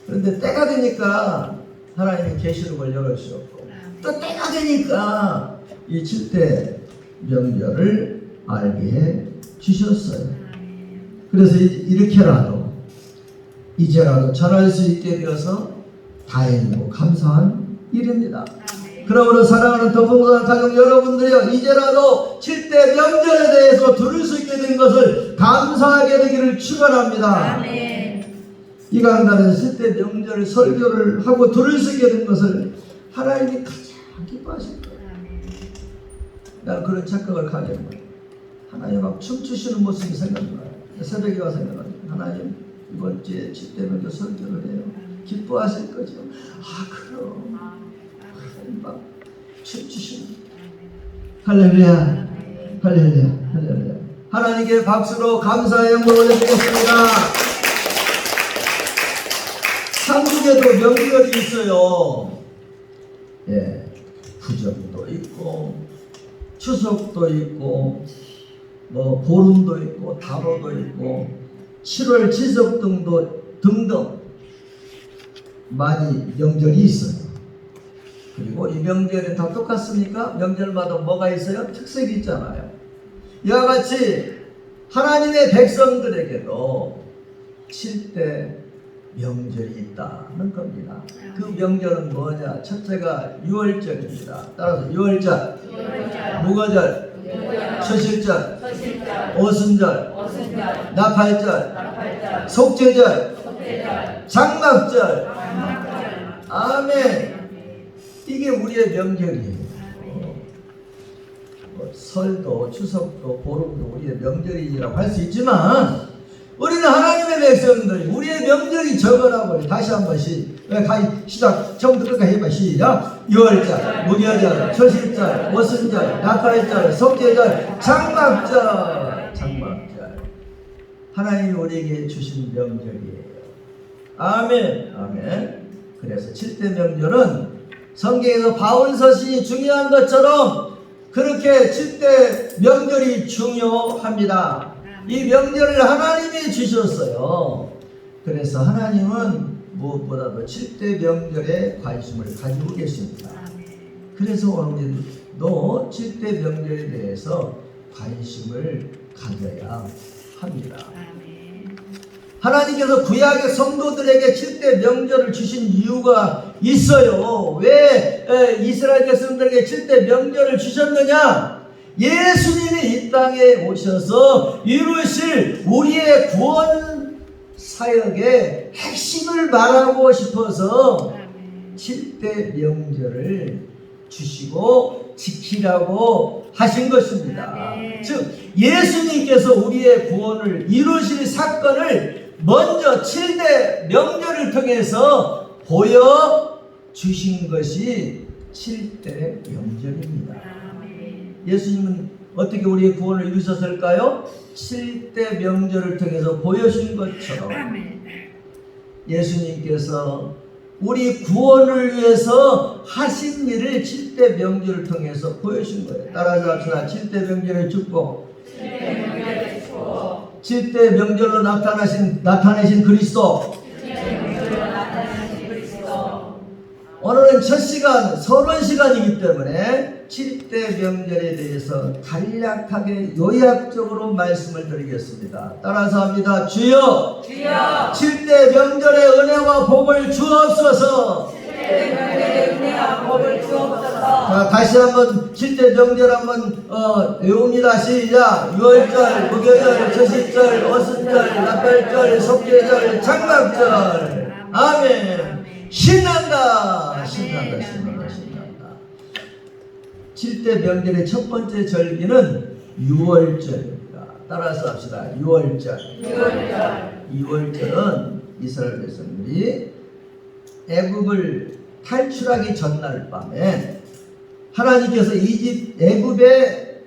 Speaker 2: 그런데 때가 되니까 하나님이 계시록을 열어주셨고 또 때가 되니까 이 7대 명절을 알게 해 주셨어요. 그래서 이제라도 전할 수 있게 되어서 다행이고 감사한 일입니다. 그러므로 사랑하는 더풍산 가족 여러분들이여, 이제라도 7대 명절에 대해서 들을 수 있게 된 것을 감사하게 되기를 축원합니다. 이 강단에서 7대 명절 설교를 하고 들을 수 있게 된 것을 하나님이 가장 기뻐하실 거예요. 나는 그런 착각을 가게 합니다. 하나님 막 춤추시는 모습이 생각나요. 새벽에 와서 생각나요. 하나님 이번 주에 7대 명절 설교를 해요. 기뻐하실 거죠. 그럼 하나님 막 춤추시는. 할렐루야, 할렐루야, 할렐루야. 하나님께 박수로 감사의 영광을 올려드리겠습니다. 한국에도 명절이 있어요. 예, 구정도 있고 추석도 있고 뭐 보름도 있고 다로도 있고 7월 지석 등등 많이 명절이 있어요. 그리고 이 명절이 다 똑같습니까? 명절마다 뭐가 있어요? 특색이 있잖아요. 이와 같이 하나님의 백성들에게도 7대 명절이 있다는 겁니다. 그 명절은 뭐냐? 첫째가 유월절입니다. 따라서 유월절, 무거절, 초실절, 오순절, 나팔절, 속죄절, 장막절. 아멘. 이게 우리의 명절이에요. 설도 추석도 보름도 우리의 명절이라고 할 수 있지만 우리는 하나님의 백성들이 우리의 명절이 적으라고 다시 한 번씩 시작 처음부터 끝까지 해봐. 시작. 유월절, 무교절, 초실절, 오순절, 나팔절, 속죄절, 장막절. 하나님이 우리에게 주신 명절이에요. 아멘. 아멘. 그래서 7대 명절은 성경에서 바울 서신이 중요한 것처럼 그렇게 7대 명절이 중요합니다. 이 명절을 하나님이 주셨어요. 그래서 하나님은 무엇보다도 7대 명절에 관심을 가지고 계십니다. 그래서 오늘도 7대 명절에 대해서 관심을 가져야 합니다. 하나님께서 구약의 성도들에게 7대 명절을 주신 이유가 있어요. 왜 이스라엘 백성들에게 7대 명절을 주셨느냐? 예수님이 이 땅에 오셔서 이루실 우리의 구원 사역의 핵심을 말하고 싶어서 7대 명절을 주시고 지키라고 하신 것입니다. 즉 예수님께서 우리의 구원을 이루실 사건을 먼저 7대 명절을 통해서 보여주신 것이 7대 명절입니다. 예수님은 어떻게 우리의 구원을 이루셨을까요? 7대 명절을 통해서 보여준 것처럼 예수님께서 우리 구원을 위해서 하신 일을 7대 명절을 통해서 보여준 거예요. 따라서 합시다. 7대 명절의 축복. 7대 명절로 나타내신 그리스도. 오늘은 첫 시간, 서론 시간이기 때문에 7대 명절에 대해서 간략하게 요약적으로 말씀을 드리겠습니다. 따라서 합니다. 주여, 7대 명절의 은혜와 복을 주옵소서. 자, 다시 한번 7대 명절 한번 외웁니다. 시작. 유월절, 무교절, 초실절, 오순절, 나팔절, 속죄절, 장막절. 아멘. 신난다. 7대 명절의 첫 번째 절기는 유월절입니다. 따라서 합시다. 유월절. 유월절은 이스라엘 백성들이 애굽을 탈출하기 전날 밤에 하나님께서 애굽의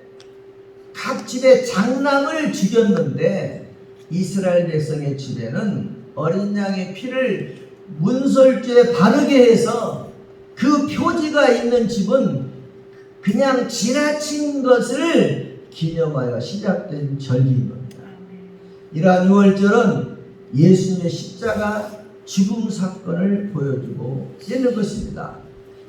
Speaker 2: 각 집에 장남을 죽였는데 이스라엘 백성의 집에는 어린 양의 피를 문설주에 바르게 해서 그 표지가 있는 집은 그냥 지나친 것을 기념하여 시작된 절기인 겁니다. 이러한 유월절은 예수님의 십자가 죽음 사건을 보여주고 있는 것입니다.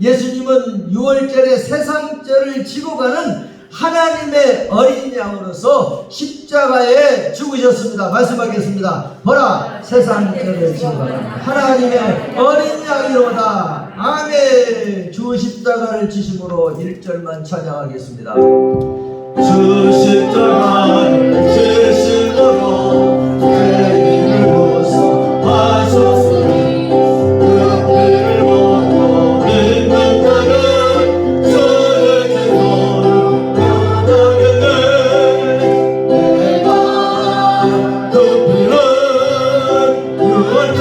Speaker 2: 예수님은 유월절의 세상죄를 지고 가는 하나님의 어린 양으로서 십자가에 죽으셨습니다. 말씀하겠습니다. 보라, 세상죄를 지고 가는 하나님의 어린 양이로다. 아멘. 주 십자가를 지심으로 1절만 찬양하겠습니다.
Speaker 1: 주 십자가를 지심으로 죄인을 보소하셨으니 그 피를 먹고 믿는 자는 저의 기도를 받아겠네. 내가 그 피를 유월절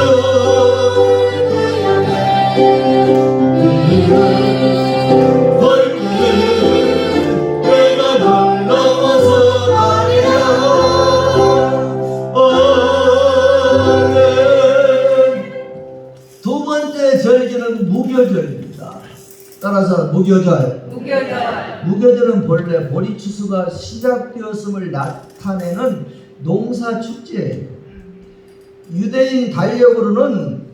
Speaker 2: 두 번째 절기는 무교절입니다. 따라서 무교절. 무교절은 본래 보리추수가 시작되었음을 나타내는 농사 축제예요. 유대인 달력으로는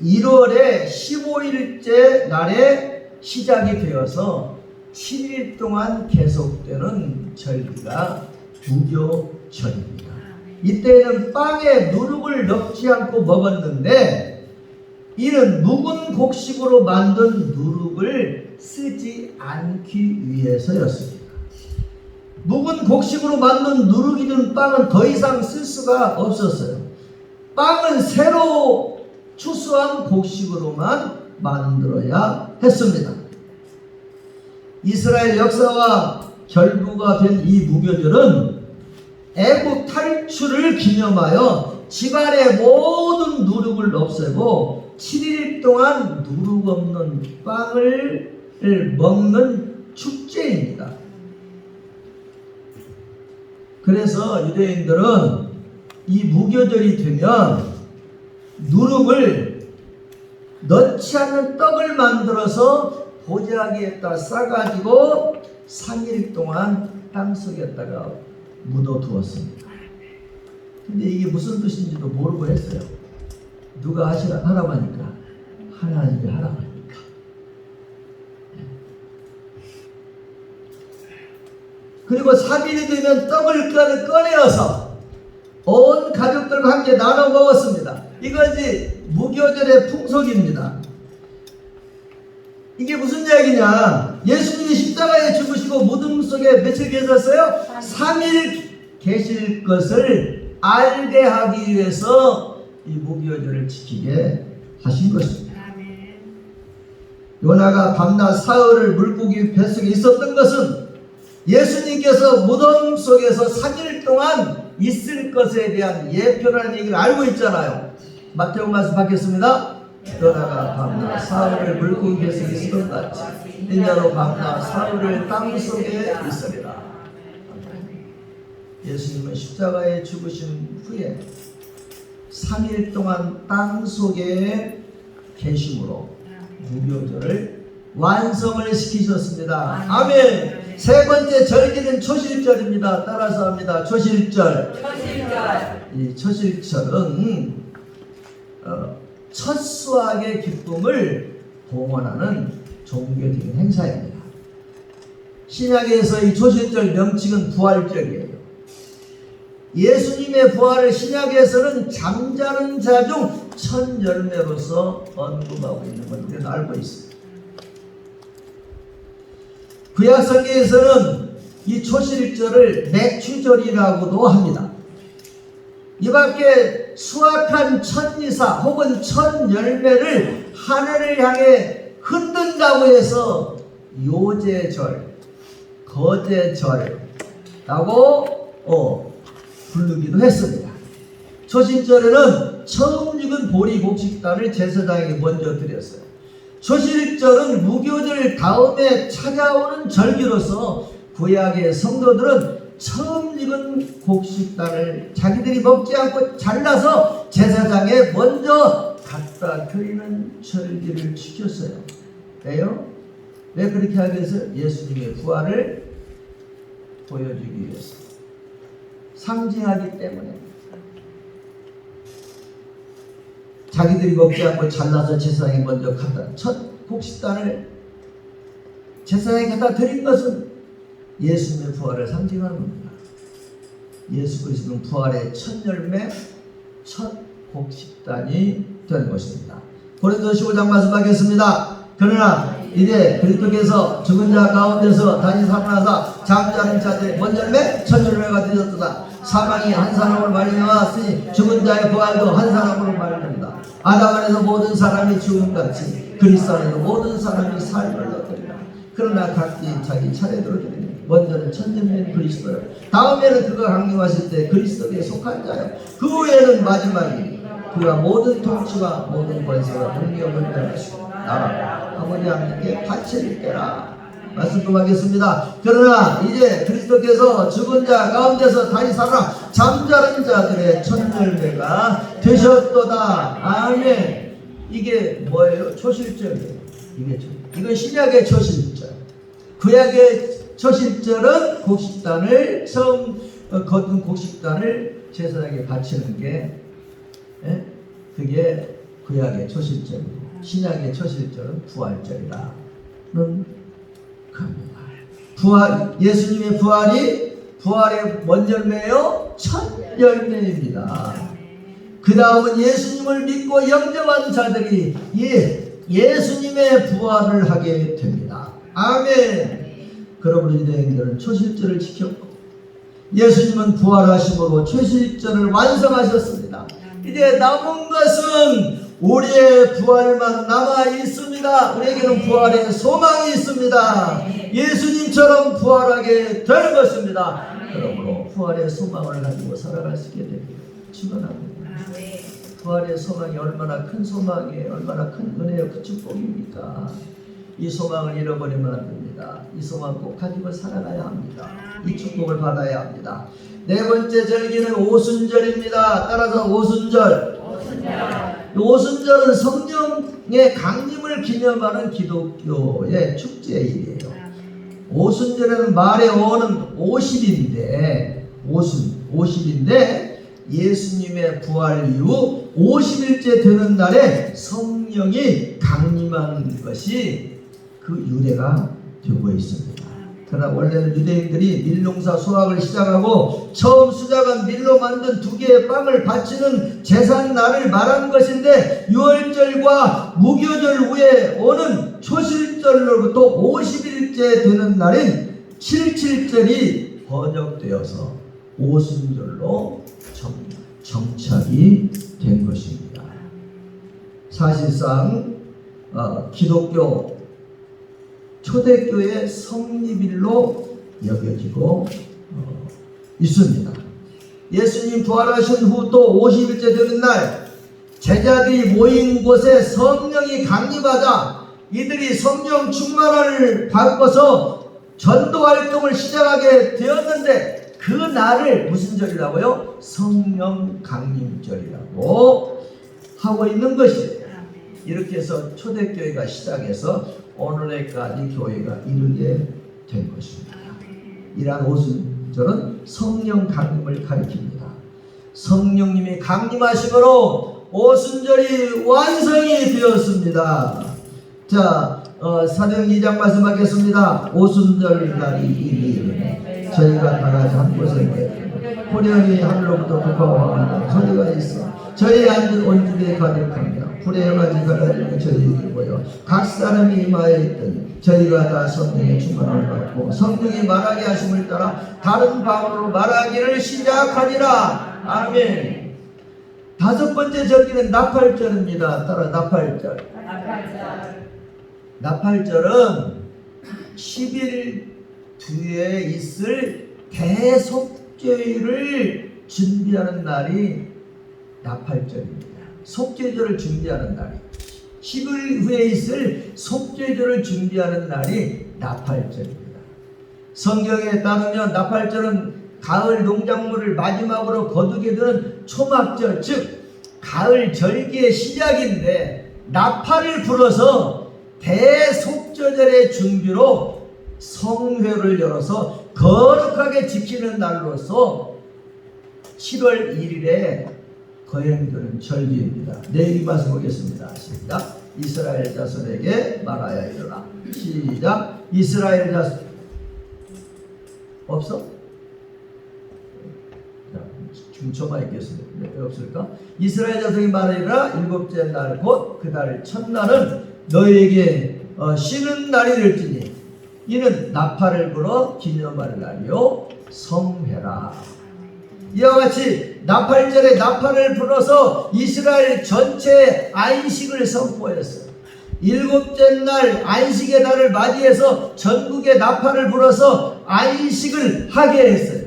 Speaker 2: 1월의 15일째 날에 시작이 되어서 7일 동안 계속되는 절기가 무교절입니다. 이때에는 빵에 누룩을 넣지 않고 먹었는데 이는 묵은 곡식으로 만든 누룩을 쓰지 않기 위해서였습니다. 묵은 곡식으로 만든 누룩이 든 빵은 더 이상 쓸 수가 없었어요. 빵은 새로 추수한 곡식으로만 만들어야 했습니다. 이스라엘 역사와 결부가 된 이 무교절은 애국 탈출을 기념하여 집안의 모든 누룩을 없애고 7일 동안 누룩 없는 빵을 먹는 축제입니다. 그래서 유대인들은 이 무교절이 되면 누룩을 넣지 않는 떡을 만들어서 보자기에다 싸가지고 3일 동안 땅속에다가 묻어두었습니다. 근데 이게 무슨 뜻인지도 모르고 했어요. 누가 하라고 하니까 하나님이 하라고 하니까. 그리고 3일이 되면 떡을 꺼내어서 온 가족들과 함께 나눠 먹었습니다. 이것이 무교절의 풍속입니다. 이게 무슨 이야기냐? 예수님이 십자가에 죽으시고 무덤 속에 며칠 계셨어요? 3일 계실 것을 알게 하기 위해서 이 무교절을 지키게 하신 것입니다. 요나가 밤낮 사흘을 물고기 뱃속에 있었던 것은 예수님께서 무덤 속에서 3일 동안 있을 것에 대한 예표라는 얘기를 알고 있잖아요. 마태복음 말씀 받겠습니다. 요나가 밤낮 사흘을 물고기 뱃속에 있었던 같이 인자도 밤낮 사흘을 땅속에 있으리라. 예수님은 십자가에 죽으신 후에 3일 동안 땅속에 계심으로 무교절을 완성을 시키셨습니다. 아멘. 세 번째 절기는 초실절입니다. 따라서 합니다. 초실절. 이 초실절은 첫 수확의 기쁨을 봉헌하는 종교적인 행사입니다. 신약에서 이 초실절 명칭은 부활절이에요. 예수님의 부활을 신약에서는 잠자는 자 중 첫 열매로서 언급하고 있는 걸 우리는 알고 있습니다. 구약 성경에서는 이 초실절을 맥추절이라고도 합니다. 이 밖에 수확한 첫 이사 혹은 첫 열매를 하늘을 향해 흔든다고 해서 요제절, 거제절이라고 부르기도 했습니다. 초실절에는 처음 익은 보리 곡식단을 제사장에게 먼저 드렸어요. 초실절은 무교절 다음에 찾아오는 절기로서 구약의 성도들은 처음 익은 곡식단을 자기들이 먹지 않고 잘라서 제사장에 먼저 갖다 드리는 절기를 지켰어요. 왜요? 왜 그렇게 하기 위해서? 예수님의 부활을 보여주기 위해서, 상징하기 때문에. 자기들이 먹지 않고 잘라서 제사장에 먼저 첫 곡식단을 제사장에 갖다 드린 것은 예수님의 부활을 상징하는 겁니다. 예수 그리스도는 부활의 첫 열매, 첫 곡식단이 된 것입니다. 고린도서 15장 말씀하겠습니다. 그러나 이제 그리스도께서 죽은 자 가운데서 다시 살아나사 잠자는 자들의 먼 열매, 첫 열매가 되셨도다. 사망이 한 사람으로 말미암았으니 죽은 자의 부활도 한 사람으로 말미암다. 아담 안에서 모든 사람이 죽음같이 그리스도 안에서 모든 사람이 삶을 얻으리라. 그러나 각기 자기 차례대로 드리니 먼저는 첫 열매는 그리스도요, 다음에는 그가 강림하실 때 그리스도에 속한 자요, 그 후에는 마지막이니 그가 모든 통치와 모든 권세와 능력을 면하시고 나라 아버지 하나님께 바치리라. 말씀 좀 하겠습니다. 그러나 이제 그리스도께서 죽은 자 가운데서 다시 살아 잠자는 자들의 첫 열매가 되셨도다. 아멘. 이게 뭐예요? 초실절이에요. 이건 신약의 초실절. 구약의 초실절은 곡식단을 처음 거둔 곡식단을 제사장에게 바치는 게, 그게 구약의 초실절이고, 신약의 초실절은 부활절이라는 겁니다. 예수님의 부활의 먼 열매요, 첫 열매입니다. 그 다음은 예수님을 믿고 영접한 자들이 예수님의 부활을 하게 됩니다. 아멘. 그러므로 유대인들은 초실절을 지켰고 예수님은 부활하심으로 초실절을 완성하셨습니다. 이제 남은 것은 우리의 부활만 남아 있습니다. 우리에게는 부활의 소망이 있습니다. 예수님처럼 부활하게 되는 것입니다. 그러므로 부활의 소망을 가지고 살아갈 수 있게 되기를 축원합니다. 부활의 소망이 얼마나 큰 소망이에요. 얼마나 큰 은혜요, 큰 축복입니까? 이 소망을 잃어버리면 안 됩니다. 이 소망 꼭 가지고 살아가야 합니다. 이 축복을 받아야 합니다. 네 번째 절기는 오순절입니다. 따라서 오순절. 오순절은 성령의 강림을 기념하는 기독교의 축제일이에요. 오순절에는 말의 어는 50인데 50인데 예수님의 부활 이후 50일째 되는 날에 성령이 강림하는 것이 그 유래가 되고 있습니다. 그러나 원래는 유대인들이 밀농사 수확을 시작하고 처음 수작한 밀로 만든 2개의 빵을 바치는 제사 날을 말하는 것인데 유월절과 무교절 후에 오는 초실절로부터 50일째 되는 날인 77절이 번역되어서 오순절로 정착이 된 것입니다. 사실상 기독교 초대교회 성립일로 여겨지고 있습니다. 예수님 부활하신 후 또 50일째 되는 날 제자들이 모인 곳에 성령이 강림하자 이들이 성령 충만을 받고서 전도 활동을 시작하게 되었는데 그 날을 무슨 절이라고요? 성령 강림절이라고 하고 있는 것이에요. 이렇게 해서 초대교회가 시작해서 오늘날까지 교회가 이르게 된 것입니다. 이러한 오순절은 성령 강림을 가리킵니다. 성령님이 강림하심으로 오순절이 완성이 되었습니다. 자, 사도행 2장 말씀하겠습니다. 오순절 날이 이르니 저희가 다같이 한 곳에 호련히 하늘로부터 북하고 하는 소리가 있어 저희 앉은 온집에 가득합니다. 불의 가지가 가지고 저희에게 보여 각 사람이 이마에 있더니 저희가 다 성령의 충만을 받고 성령이 말하게 하심을 따라 다른 방언으로 말하기를 시작하니라. 아멘. 5번째 절기는 나팔절입니다. 따라 나팔절. 나팔절은 10일 뒤에 있을 대속죄를 준비하는 날이 나팔절입니다. 속죄절을 준비하는 날이 10일 후에 있을 속죄절을 준비하는 날이 나팔절입니다. 성경에 따르면 나팔절은 가을 농작물을 마지막으로 거두게 되는 초막절, 즉 가을 절기의 시작인데 나팔을 불어서 대속죄절의 준비로 성회를 열어서 거룩하게 지키는 날로서 7월 1일에 거행되는 절기입니다. 내일 말씀 보겠습니다. 시작. 이스라엘 자손에게 말하여 이르라. 시작. 이스라엘 자손 없어? 중초만 있겠습니다. 왜 없을까? 이스라엘 자손에게 말하여 이르라. 7째 날 곧 그 달 첫날은 너희에게 쉬는 날이 될지니 이는 나팔을 불어 기념할 날이요 성회라. 이와 같이 나팔절에 나팔을 불어서 이스라엘 전체 안식을 선포했어요. 7째 날 안식의 날을 맞이해서 전국에 나팔을 불어서 안식을 하게 했어요.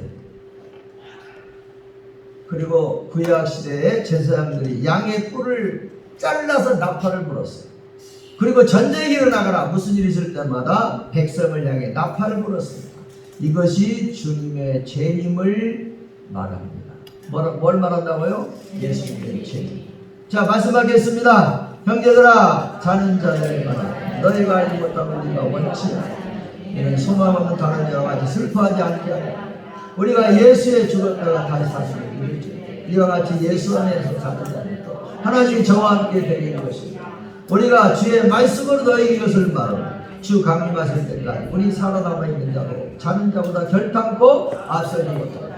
Speaker 2: 그리고 구약 시대에 제사장들이 양의 뿔을 잘라서 나팔을 불었어요. 그리고 전쟁이 일어나거나 무슨 일이 있을 때마다 백성을 향해 나팔을 불었습니다. 이것이 주님의 재림을 말합니다. 뭘 말한다고요? 예수님의 재림. 자, 말씀하겠습니다. 형제들아, 자는 자들을 말하라. 너희가 알지 못하면 우리가 원치 않아. 소망 없는 다른 자와 같이 슬퍼하지 않게 하라. 우리가 예수에 죽었다가 다시 사시는 일이죠. 이와 같이 예수 안에서 사는 자들도 하나님 저와 함께 되는 것입니다. 우리가 주의 말씀으로 너희에게 이것을 말하라. 주 강림하실 때까지 우리 살아남아 있는 자도 자는 자보다 결탄코 앞서지 못하라.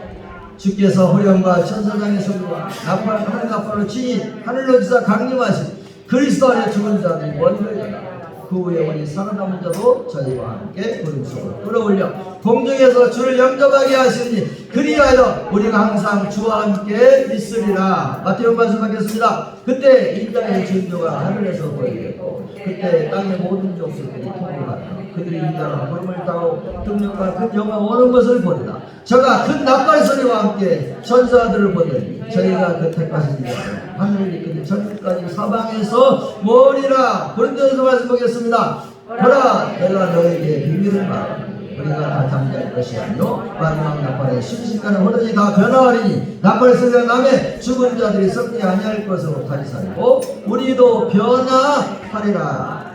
Speaker 2: 주께서 호령과 천사장의 소리와 나팔 하늘 나팔로 치니 하늘로 지사 강림하신 그리스도 안에 죽은 자들이 원거리다. 그 후에 우리 살아남은 자도 저희와 함께 구름 속으로 끌어올려 공중에서 주를 영접하게 하시니 그리하여 우리가 항상 주와 함께 있으리라. 마태복음 말씀하겠습니다. 그때 인자의 증거가 하늘에서 보이겠고 그때 땅의 모든 족속들이 통곡하며 그들이 인자가 구름을 타고 등력과 큰 영광 오는 것을 보리라. 저가 큰 나팔 소리와 함께 천사들을 보내니 저희가 그 택하신 자를 하늘을 이끄니 저끝까지 사방에서 모으리라. 고린도전서 말씀 보겠습니다. 보라 내가 너에게 비밀을 말하니 우리가 다 잠잘 것이 아니요 마지막 나팔에 순식간에 호련히 다 변화하리니 나팔 소리가 나매 죽은 자들이 썩지 아니할 것으로 다시 살고 우리도 변화하리라.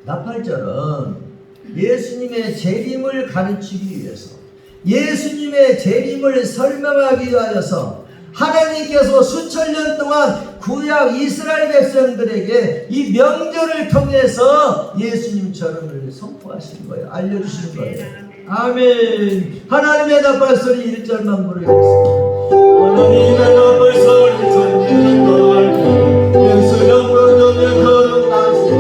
Speaker 2: 나팔절은 예수님의 재림을 가르치기 위해서 예수님의 재림을 설명하기 위하여서 하나님께서 수천 년 동안 구약 이스라엘 백성들에게 이 명절을 통해서 예수님 절음을 선포하신 거예요. 알려주시는 거예요. 아멘. 하나님의 나팔 소리 1절만 부르겠습니다.
Speaker 1: 하나님의 나팔 소리 전지는 걸고 예수님 무덤에 거룩하시고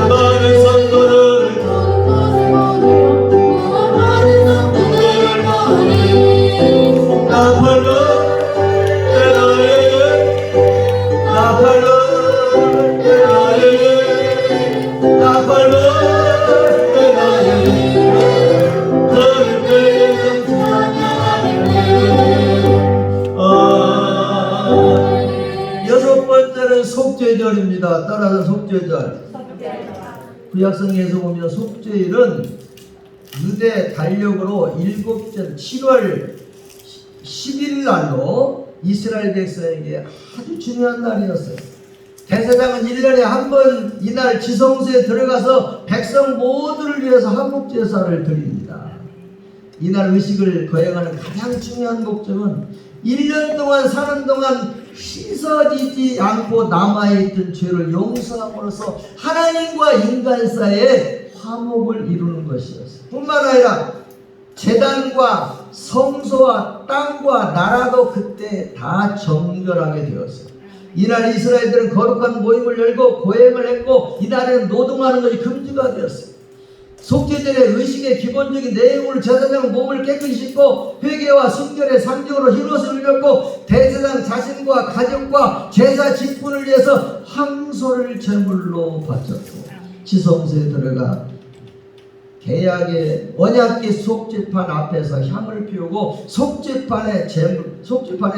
Speaker 1: 많은 성도를 나팔로 내 나에게 나팔로 내 나에게 나팔로 내 나에게 너를 내게
Speaker 2: 여섯 번째는 속죄절입니다. 따라서 속죄절. 구약성에서 보면 속죄일은 유대 달력으로 7절 7월 10일 날로 이스라엘 백성에게 아주 중요한 날이었어요. 대제사장은 1년에 한 번 이날 지성소에 들어가서 백성 모두를 위해서 한목제사를 드립니다. 이날 의식을 거행하는 가장 중요한 목적은 1년 동안 사는 동안 씻어지지 않고 남아있던 죄를 용서함으로써 하나님과 인간 사이에 화목을 이루는 것이었어요. 뿐만 아니라 제단과 성소와 땅과 나라도 그때 다 정결하게 되었어요. 이날 이스라엘들은 거룩한 모임을 열고 고행을 했고 이날에는 노동하는 것이 금지가 되었어요. 속죄절의 의식의 기본적인 내용을 제사장은 몸을 깨끗이 씻고 회개와 순결의 상징으로 흰옷을 입었고 대제사장 자신과 가족과 제사 직분을 위해서 항소를 제물로 바쳤고 지성소에 들어가 계약의 언약궤 속죄판 앞에서 향을 피우고 속죄판에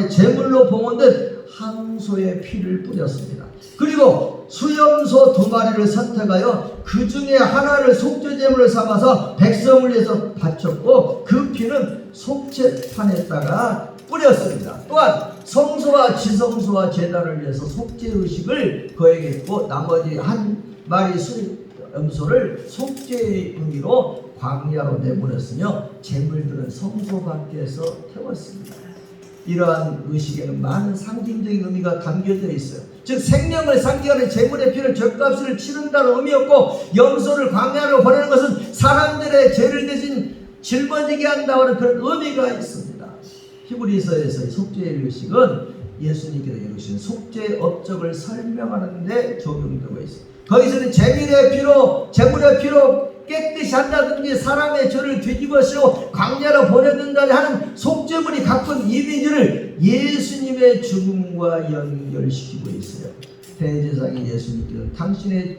Speaker 2: 제물로 봉헌된 항소의 피를 뿌렸습니다. 그리고 수염소 2마리를 선택하여 그 중에 하나를 속죄제물을 삼아서 백성을 위해서 바쳤고 그 피는 속죄판에다가 뿌렸습니다. 또한 성소와 지성소와 제단을 위해서 속죄의식을 거행했고 나머지 한 마리 염소를 속죄의 의미로 광야로 내보냈으며 제물들은 성소 밖에서 태웠습니다. 이러한 의식에는 많은 상징적인 의미가 담겨져 있어요. 즉 생명을 상징하는 제물의 피를 죗값을 치른다는 의미였고 염소를 광야로 보내는 것은 사람들의 죄를 대신 짊어지게 한다는 그런 의미가 있습니다. 히브리서에서의 속죄의 의식은 예수님께서 이루신 속죄 업적을 설명하는 데 적용되고 있습니다. 거기서는 제물의 피로 깨끗이 한다든지 사람의 죄를 뒤집어쓰고 광야로 보내든다니 하는 속죄물이 갖고 있는 이미지를 예수님의 죽음과 연결시키고 있어요. 대제사장이 예수님께서 당신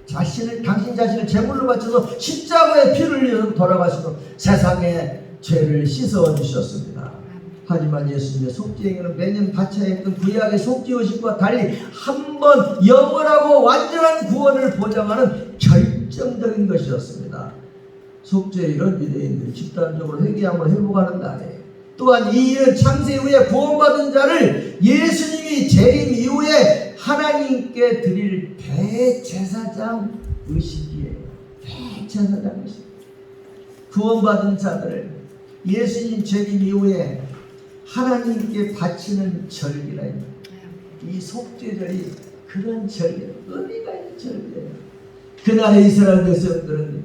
Speaker 2: 자신을 제물로 바쳐서 십자가의 피를 흘려서 돌아가시고 세상의 죄를 씻어 주셨습니다. 하지만 예수님의 속죄행위는 매년 바쳐야 했던 구약의 속죄의식과 달리 한 번 영원하고 완전한 구원을 보장하는 결정적인 것이었습니다. 속죄일은 유대인들이 집단적으로 회개함으로 회복하는 날이에요. 또한 이 일은 창세 이후에 구원받은 자를 예수님이 재림 이후에 하나님께 드릴 대제사장 의식이에요. 대제사장 의식. 구원받은 자들을 예수님 재림 이후에 하나님께 바치는 절기라입니다. 이 속죄절이 그런 절기예요. 의미가 있는 절기예요. 그날의 이스라엘 백성들은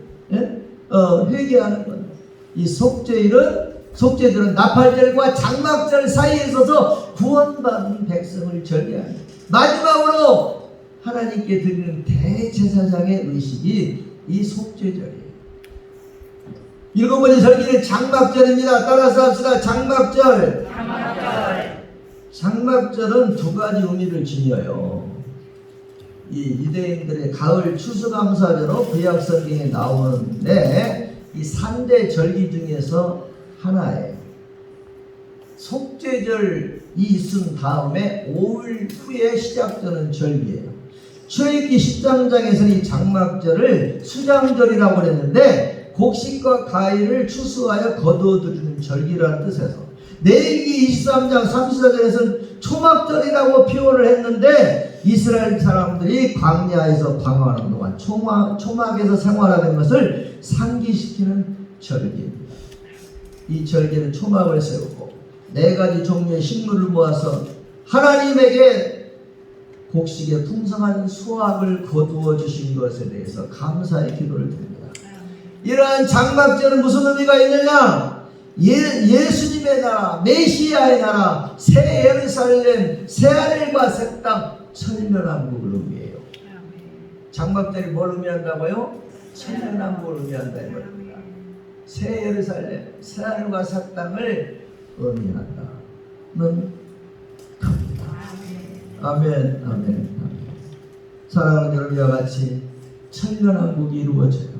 Speaker 2: 회개하는 것. 이 속죄절은 나팔절과 장막절 사이에 있어서 구원받은 백성을 절개합니다. 마지막으로 하나님께 드리는 대제사장의 의식이 이 속죄절이에요. 일곱 번째 절기는 장막절입니다. 따라서 합시다. 장막절. 장막절은 두 가지 의미를 지녀요. 이 유대인들의 가을 추수감사절로 구약 성경에 나오는데 이 3대 절기 중에서 하나예요. 속죄절이 있은 다음에 5일 후에 시작되는 절기예요. 출애굽기 10장에서는 이 장막절을 수장절이라고 했는데 곡식과 과일을 추수하여 거두어드리는 절기라는 뜻에서, 레위기 23장 34절에서는 초막절이라고 표현을 했는데 이스라엘 사람들이 광야에서 방황하는 동안 초막에서 생활하는 것을 상기시키는 절기입니다. 이 절기는 초막을 세우고 4가지 종류의 식물을 모아서 하나님에게 곡식의 풍성한 수확을 거두어 주신 것에 대해서 감사의 기도를 드립니다. 이러한 장막절은 무슨 의미가 있느냐? 예수님의 나라, 메시아의 나라, 새 예루살렘, 새 하늘과 새 땅, 천년왕국을 의미해요. 장막절이 뭘 의미한다고요? 천년왕국을 의미한다 이 말입니다. 새 예루살렘, 새 하늘과 새 땅을 의미한다는 겁니다. 아멘, 아멘, 아멘. 사랑하는 여러분과 같이 천년왕국이 이루어져요.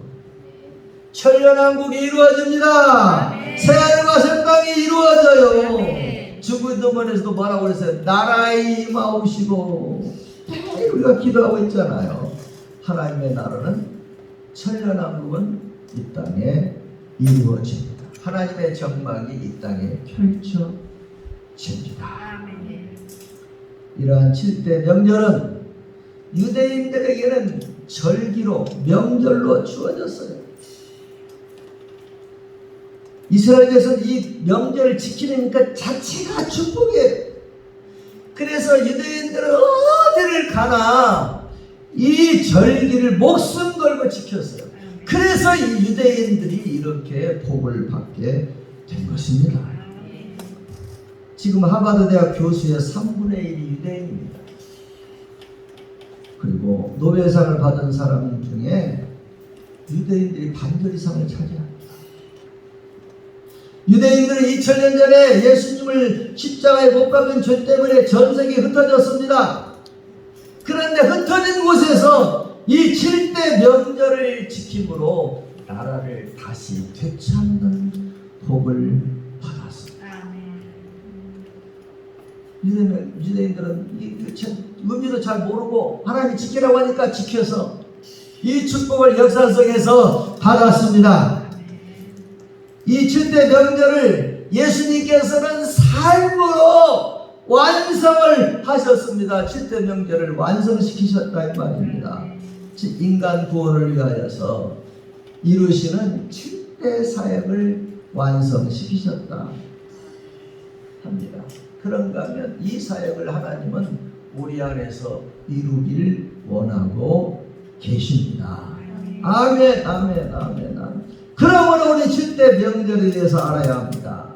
Speaker 2: 천년왕국이 이루어집니다. 새하늘과 새 땅이 이루어져요. 주기도문에서도 뭐라고 그랬어요? 나라의 임하옵시고. 우리가 기도하고 있잖아요. 하나님의 나라는 천년왕국은 이 땅에 이루어집니다. 하나님의 정막이 이 땅에 펼쳐집니다. 이러한 7대 명절은 유대인들에게는 절기로 명절로 주어졌어요. 이스라엘에서는 이 명절을 지키는 것 자체가 축복이에요. 그래서 유대인들은 어디를 가나 이 절기를 목숨 걸고 지켰어요. 그래서 이 유대인들이 이렇게 복을 받게 된 것입니다. 지금 하버드 대학 교수의 3분의 1이 유대인입니다. 그리고 노벨상을 받은 사람 중에 유대인들이 반절 이상을 차지합니다. 유대인들은 2000년 전에 예수님을 십자가에 못 박은 죄 때문에 전 세계에 흩어졌습니다. 그런데 흩어진 곳에서 이 7대 명절을 지킴으로 나라를 다시 되찾는 복을 받았습니다. 유대인들은 이 의미도 잘 모르고 하나님이 지키라고 하니까 지켜서 이 축복을 역사 속에서 받았습니다. 이 7대 명절을 예수님께서는 삶으로 완성을 하셨습니다. 7대 명절을 완성시키셨다 이 말입니다. 인간 구원을 위하여서 이루시는 7대 사역을 완성시키셨다 합니다. 그런가 하면 이 사역을 하나님은 우리 안에서 이루길 원하고 계십니다. 아멘, 아멘, 아멘, 아멘. 그러므로 우리 7대 명절에 대해서 알아야 합니다.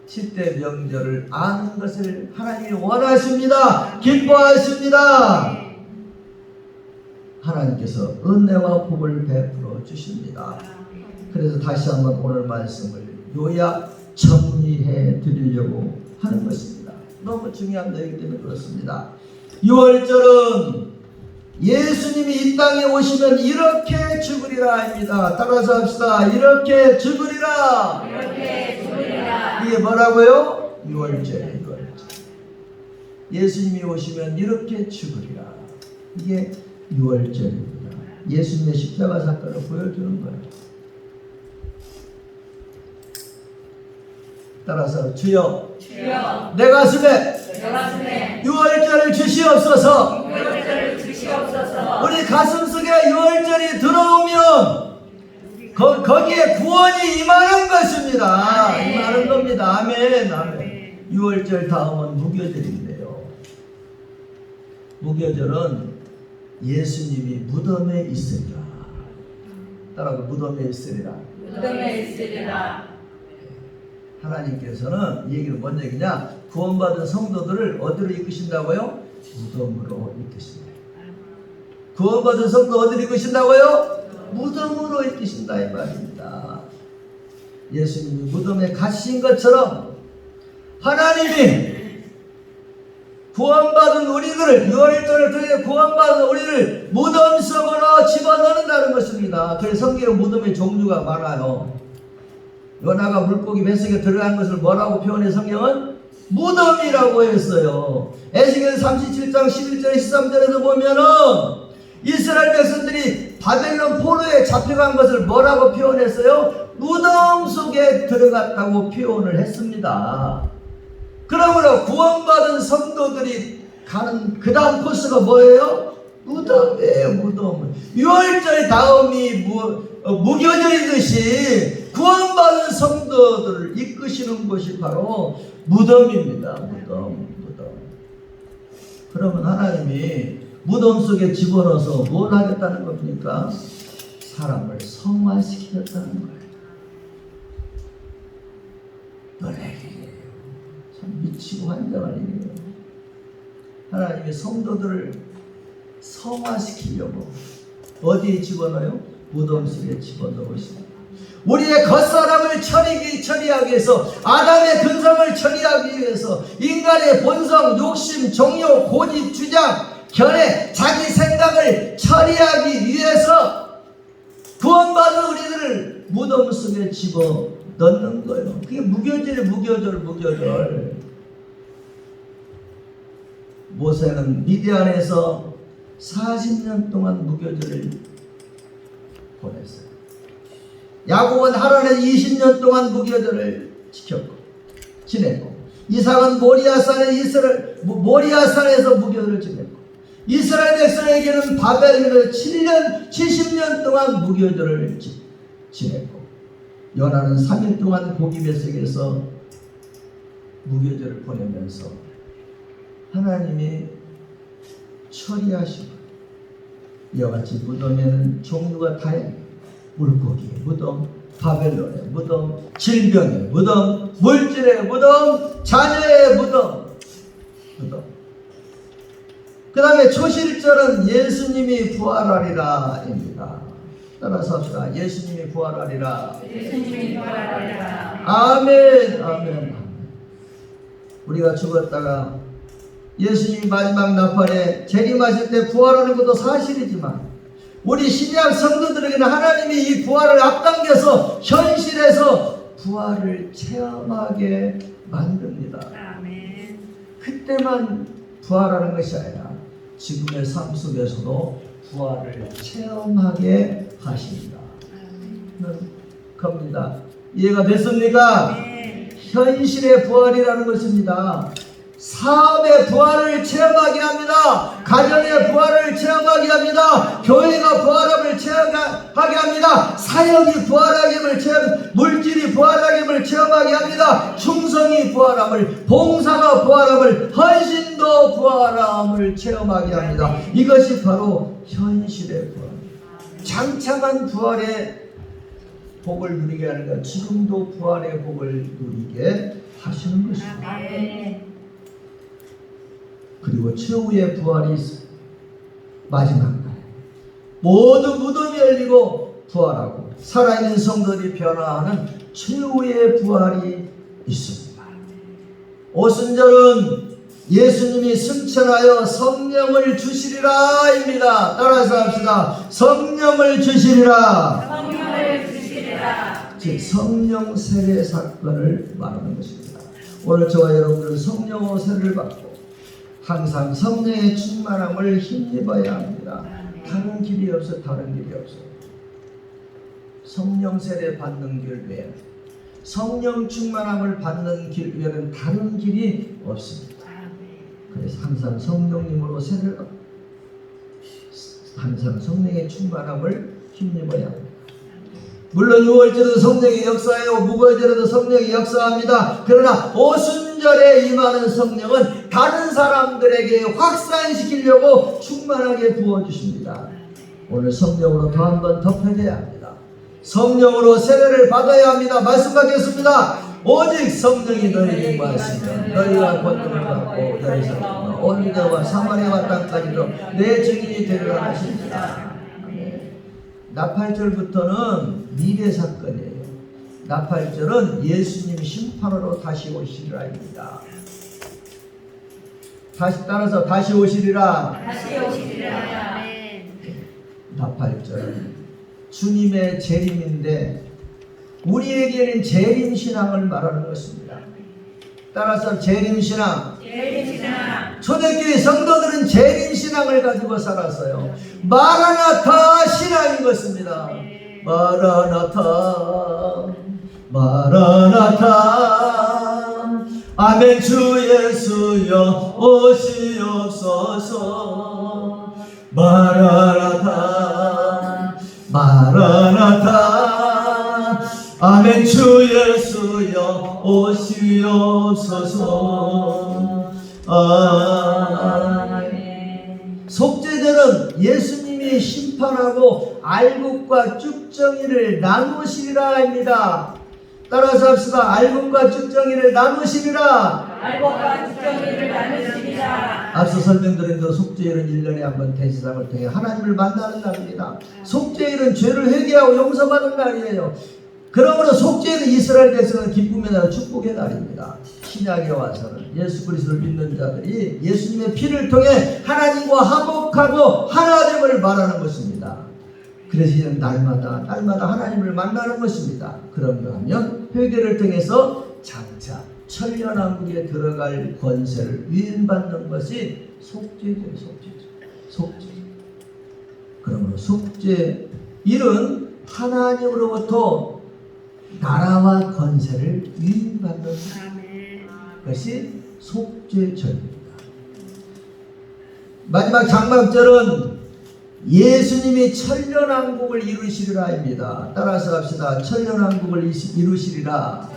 Speaker 2: 7대 명절을 아는 것을 하나님이 원하십니다. 기뻐하십니다. 하나님께서 은혜와 복을 베풀어 주십니다. 그래서 다시 한번 오늘 말씀을 요약 정리해 드리려고 하는 것입니다. 너무 중요한 내용이기 때문에 그렇습니다. 6월절은 예수님이 이 땅에 오시면 이렇게 죽으리라 합니다. 따라서 합시다. 이렇게 죽으리라.
Speaker 3: 이렇게 죽으리라.
Speaker 2: 이게 뭐라고요? 6월절. 예수님이 오시면 이렇게 죽으리라. 이게 6월절입니다. 예수님의 십자가 사건을 보여주는 거예요. 따라서 주여,
Speaker 3: 주여,
Speaker 2: 내 가슴에
Speaker 3: 내 가슴에
Speaker 2: 6월절을 주시옵소서.
Speaker 3: 6월절을 주시옵소서.
Speaker 2: 우리 가슴속에 6월절이 들어오면 거기에 구원이 임하는 것입니다.
Speaker 3: 아멘.
Speaker 2: 임하는 겁니다. 아멘, 아멘. 6월절 다음은 무교절인데요. 무교절은 예수님이 무덤에 있으리라. 따라서 무덤에 있으리라.
Speaker 3: 무덤에 있으리라.
Speaker 2: 하나님께서는 이 얘기는 뭔 얘기냐? 구원받은 성도들을 어디로 이끄신다고요? 무덤으로 이끄신다. 구원받은 성도 어디로 이끄신다고요? 무덤으로 이끄신다 이 말입니다. 예수님이 무덤에 갇힌 것처럼 하나님이 구원받은 우리들을, 유월절을 통해 구원받은 우리를 무덤 속으로 집어넣는다는 것입니다. 그래서 성경에 무덤의 종류가 많아요. 요나가 물고기 뱃속에 들어간 것을 뭐라고 표현해 성경은? 무덤이라고 했어요. 에스겔 37장 11절 13절에서 보면은 이스라엘 백성들이 바벨론 포로에 잡혀간 것을 뭐라고 표현했어요? 무덤 속에 들어갔다고 표현을 했습니다. 그러므로 구원받은 성도들이 가는 그 다음 코스가 뭐예요? 무덤이에요. 무덤. 유월절 다음이 무교절이듯이 구원받은 성도들을 이끄시는 곳이 바로 무덤입니다. 무덤. 그러면 하나님이 무덤 속에 집어넣어서 뭘 하겠다는 겁니까? 사람을 성화시키겠다는 거예요. 노래기예요. 참 미치고 환장할 일이에요. 하나님이 성도들을 성화시키려고 어디에 집어넣어요? 무덤 속에 집어넣으십니다. 우리의 겉사람을 처리하기 위해서, 아담의 근성을 처리하기 위해서, 인간의 본성, 욕심, 정욕, 고집, 주장, 견해, 자기 생각을 처리하기 위해서 구원받은 우리들을 무덤 속에 집어넣는 거예요. 그게 무교절. 모세는 미디안에서 40년 동안 무교절을 보냈어요. 야곱은 하란에서 20년 동안 무교절을 지냈고, 이삭은 모리아산에서 무교절을 지냈고, 이스라엘 백성에게는 바벨론에서 70년 동안 무교절을 지냈고, 요나는 3일 동안 고기 뱃속에서 무교절을 보내면서 하나님이 처리하시고, 이와 같이 무덤에는 종류가 다양해요. 물고기의 무덤, 바벨론의 무덤, 질병의 무덤, 물질의 무덤, 자녀의 무덤. 그 다음에 초실절은 예수님이 부활하리라입니다. 따라서 합시다. 예수님이 부활하리라. 아멘. 우리가 죽었다가 예수님이 마지막 나팔에 재림하실 때 부활하는 것도 사실이지만, 우리 신약 성도들에게는 하나님이 이 부활을 앞당겨서 현실에서 부활을 체험하게 만듭니다.
Speaker 3: 아멘.
Speaker 2: 그때만 부활하는 것이 아니라 지금의 삶 속에서도 부활을 체험하게 하십니다. 겁니다. 이해가 됐습니까?
Speaker 3: 네.
Speaker 2: 현실의 부활이라는 것입니다. 삶의 부활을 체험하게 합니다. 가정의 부활을 체험하게 합니다. 교회가 부활함을 체험하게 합니다. 사역이 부활함을 물질이 부활함을 체험하게 합니다. 충성이 부활함을, 봉사가 부활함을, 헌신도 부활함을 체험하게 합니다. 이것이 바로 현실의 부활. 장창한 부활의 복을 누리게 하는 것, 지금도 부활의 복을 누리게 하시는 것입니다.
Speaker 3: 아멘.
Speaker 2: 그리고 최후의 부활이 있어요. 마지막 날 모두 무덤이 열리고 부활하고 살아있는 성도들이 변화하는 최후의 부활이 있습니다. 오순절은 예수님이 승천하여 성령을 주시리라입니다. 따라서 합시다. 성령을 주시리라. 즉 성령 세례 사건을 말하는 것입니다. 오늘 저와 여러분은 성령 세례를 받고 항상 성령의 충만함을 힘입어야 합니다. 다른 길이 없어. 성령 세례 받는 길 외에, 성령 충만함을 받는 길 외에는 다른 길이 없습니다. 그래서 항상 성령님으로 세례를 받고 항상 성령의 충만함을 힘입어야 합니다. 물론 유월절에도 성령이 역사해요. 무교절에도 성령이 역사합니다. 그러나 오순절에 임하는 성령은 다른 사람들에게 확산시키려고 충만하게 부어주십니다. 오늘 성령으로 더 한 번 덮여져야 합니다. 성령으로 세례를 받아야 합니다. 말씀 받겠습니다. 오직 성령이 너희를 임하시면 너희가 권능을 받고 예루살렘과 온 유대와 사마리아와 땅까지도 내 증인이 되리라 하십니다. 나팔절부터는 미래 사건이에요. 나팔절은 예수님 심판으로 다시 오시리라입니다. 따라서 다시 오시리라.
Speaker 3: 다시 오시리라.
Speaker 2: 나팔절은 주님의 재림인데 우리에게는 재림신앙을 말하는 것입니다. 따라서 재림신앙, 초대교회 성도들은 재림신앙을 가지고 살았어요. 마라나타 신앙인 것입니다. 마라나타 마라나타 아멘. 주 예수여 오시옵소서. 마라나타 마라나타 아멘. 주 예수여 오시옵소서. 아멘. 속죄제는 예수님이 심판하고 알곡과 쭉정이를 나누시리라 합니다. 따라서 합시다. 알곡과 쭉정이를 나누시리라.
Speaker 3: 알곡과 쭉정이를 나누시리라.
Speaker 2: 앞서 설명드린 대로 속죄일은 1년에 한 번 대제사장을 통해 하나님을 만나는 날입니다. 속죄일은 죄를 회개하고 용서받는 날이에요. 그러므로 속죄일은 이스라엘 백성은 기쁨의 날, 축복의 날입니다. 신약에 와서는 예수 그리스도를 믿는 자들이 예수님의 피를 통해 하나님과 화목하고 하나됨을 말하는 것입니다. 그래서 이는 날마다 하나님을 만나는 것입니다. 그런가 하면 회개를 통해서 장차 천년왕국에 들어갈 권세를 위임받는 것이 속죄죠. 속죄. 그러므로 속죄일은 하나님으로부터 나라와 권세를 위임받는 것이 속죄절입니다. 마지막 장막절은 예수님이 천년왕국을 이루시리라입니다. 따라서 합시다. 천년왕국을 이루시리라.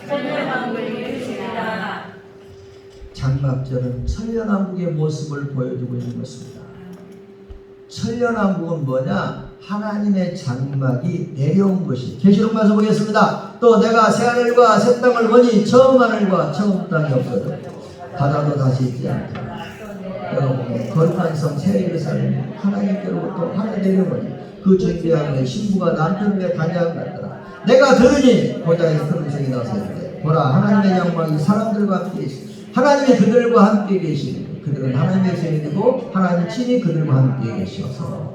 Speaker 2: 장막절은 천년왕국의 모습을 보여주고 있는 것입니다. 천년왕국은 뭐냐? 하나님의 장막이 내려온 것이. 계시록 가서 보겠습니다. 또 내가 새하늘과 새 땅을 보니 처음 하늘과 처음 땅이 없거든. 바다도 다시 있지 않다. 여러분, 거룩한 성 새 예루살렘이 하나님께로부터 하늘 내려오니 그 존귀함에 신부가 남편에게 다녀간 같더라. 내가 들으니 보좌에서 큰 음성이 나서 이르되 보라, 하나님의 영광이 사람들과 함께 계시니 하나님이 그들과 함께 계시니 그들은 하나님의 백성이 되고 하나님 친히 그들과 함께 계셔서.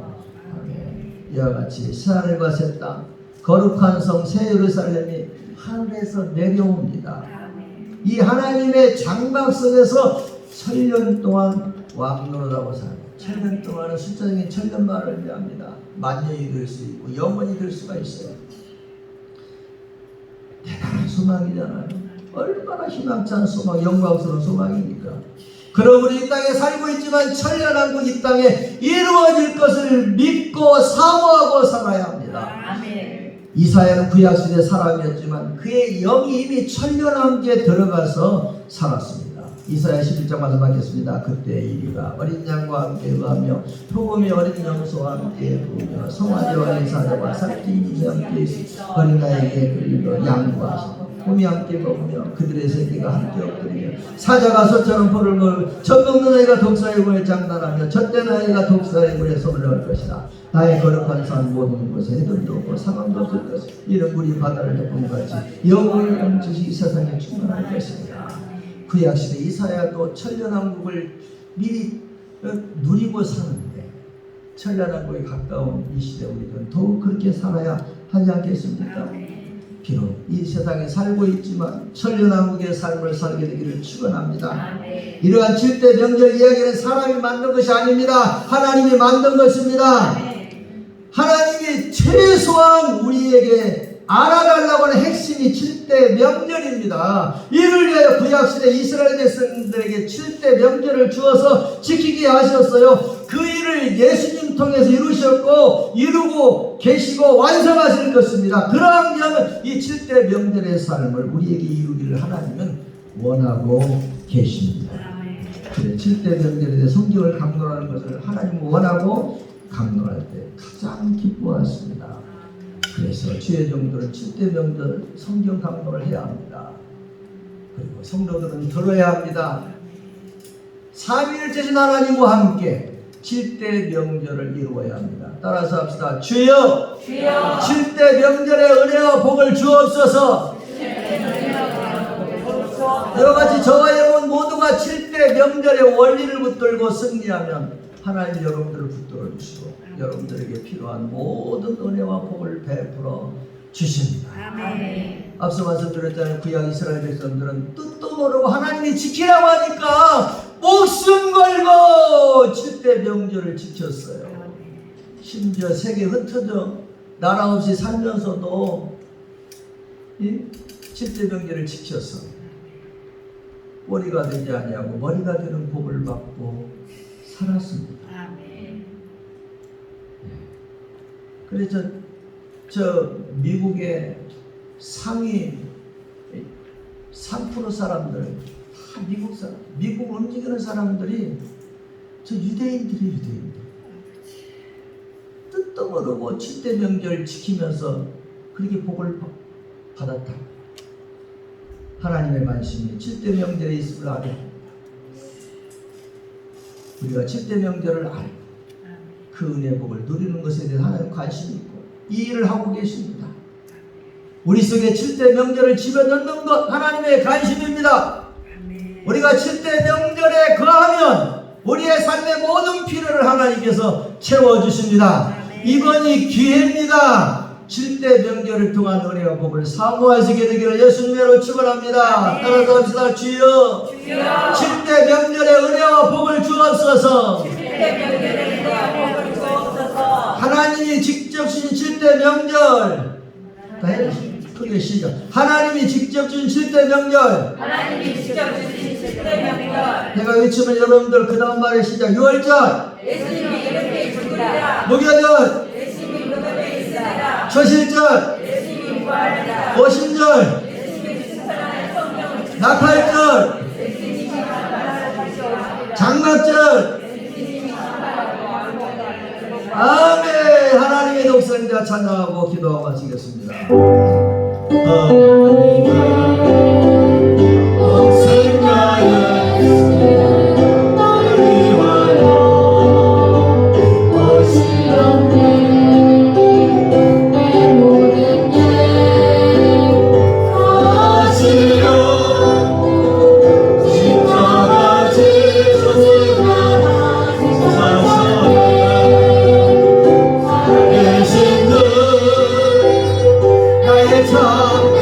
Speaker 2: 이와 같이 새하늘과 새 땅, 거룩한 성 새 예루살렘이 하늘에서 내려옵니다. 이 하나님의 장막 속에서 천년 동안 왕노릇하고 살고, 천년 동안은 숫자적인 천년만을 의미합니다. 만년이 될 수 있고 영원히 될 수가 있어요. 대단한 소망이잖아요. 얼마나 희망찬 소망, 영광스러운 소망입니까? 그럼 우리 이 땅에 살고 있지만 천년왕국 이 땅에 이루어질 것을 믿고 사모하고 살아야 합니다.
Speaker 3: 아멘.
Speaker 2: 이사야는 구약시대 사람이었지만 그의 영이 이미 천년왕국에 들어가서 살았습니다. 이사야 11장 말씀 받겠습니다. 그때 이리가 어린 양과 함께 의하며 소금이 어린 염소와 함께 부으며 송아지와 어린 사자와 삭기인이 함께 있어 어린아이에게 끌리며 양과 곰이 함께 먹으며 그들의 새끼가 함께 엎드리며 사자가 소처럼 포를 먹으며 젖먹는 아이가 독사의 물에 장난하며 젖된 아이가 독사의 물에 손을 얹을 것이다. 나의 거룩한 산 모든 곳에 해들도 없고 사망도 없을 것이다. 이는 물이 바다를 덮음같이 영원히 영지시 세상에 충만할 것입니다. 구약시대 이사야도 천년왕국을 미리 누리고 사는데 천년왕국에 가까운 이 시대 우리는 더욱 그렇게 살아야 하지 않겠습니까? 비록 이 세상에 살고 있지만 천년왕국의 삶을 살게 되기를 축원합니다. 이러한 7대 명절 이야기는 사람이 만든 것이 아닙니다. 하나님이 만든 것입니다. 하나님이 최소한 우리에게 알아달라고 하는 핵심이 7대 명절입니다. 이를 위하여 구약시대 이스라엘 백성들에게 7대 명절을 주어서 지키게 하셨어요. 그 일을 예수님 통해서 이루셨고 이루고 계시고 완성하실 것입니다. 그러한 점은 이 7대 명절의 삶을 우리에게 이루기를 하나님은 원하고 계십니다. 그래, 7대 명절에 대해 성경을 강론하는 것을 하나님은 원하고 강론할 때 가장 기뻐하십니다. 그래서 주의 종들은 7대 명절 성경 강론을 해야 합니다. 그리고 성도들은 들어야 합니다. 삼위일체신 하나님과 함께 7대 명절을 이루어야 합니다. 따라서 합시다. 주여, 7대 명절의 은혜와 복을 주옵소서. 여러가지 저와 여러분 모두가 7대 명절의 원리를 붙들고 승리하면 하나님 여러분들을 붙들어 주시고 여러분들에게 필요한 모든 은혜와 복을 베풀어 주십니다. 앞서 말씀드렸잖아요. 구약 이스라엘 백성들은 뜻도 모르고 하나님이 지키라고 하니까 목숨 걸고 7대 명절을 지켰어요. 심지어 세계 흩어져 나라 없이 살면서도 이 7대 명절을 지켰어. 머리가 되지 아니하고 머리가 되는 복을 받고 살았습니다. 그래서 저 미국의 상위 3% 사람들 다 미국 사람, 미국 움직이는 사람들이 저 유대인들이 뜻도 모르고 7대 명절 지키면서 그렇게 복을 받았다. 하나님의 말씀이 7대 명절에 있음을 알고 우리가 7대 명절을 알고 그 은혜의 복을 누리는 것에 대해서 하나님 관심이 있고 이 일을 하고 계십니다. 우리 속에 7대 명절을 집어넣는 것 하나님의 관심입니다. 우리가 7대 명절에 거하면 우리의 삶의 모든 필요를 하나님께서 채워주십니다. 이번이 기회입니다. 7대 명절을 통한 은혜와 복을 사모할 수 있게 되기를 예수님의 이름으로 축원합니다. 따라서 합시다. 주여, 7대 명절의 은혜와 복을 주옵소서. 하나님이 직접 주신 7대 명절, 크게 시작. 하나님이 직접 주신 7대 명절. 내가 외치면 여러분들 그 다음 말에 시작. 6월절 목요절 초실절 오신절 나팔절 장막절 아멘. 하나님의 독생자 찬양하고 기도하고 마치겠습니다.
Speaker 1: 나의 참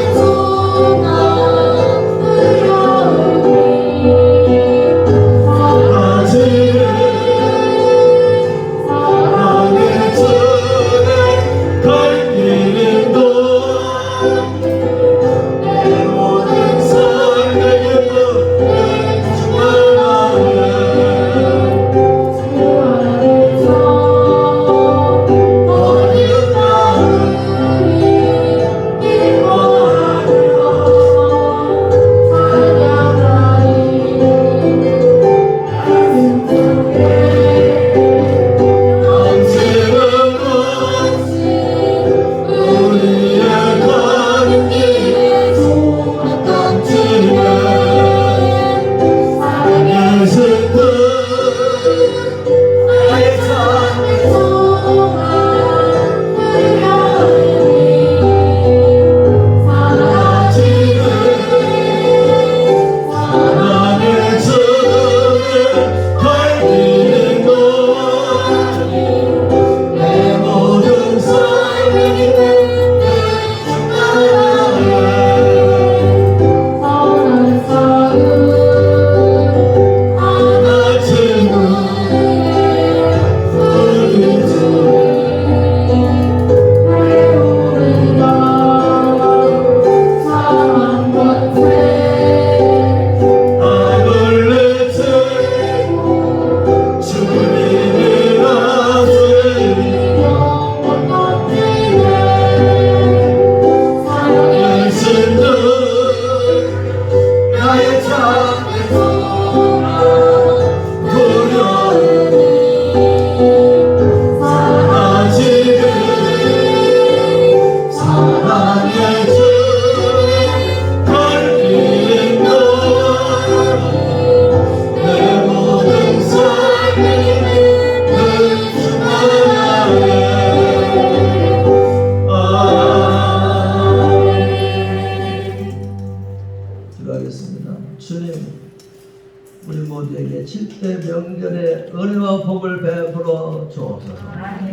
Speaker 2: 영전의 은혜와 복을 베풀어 주옵소서.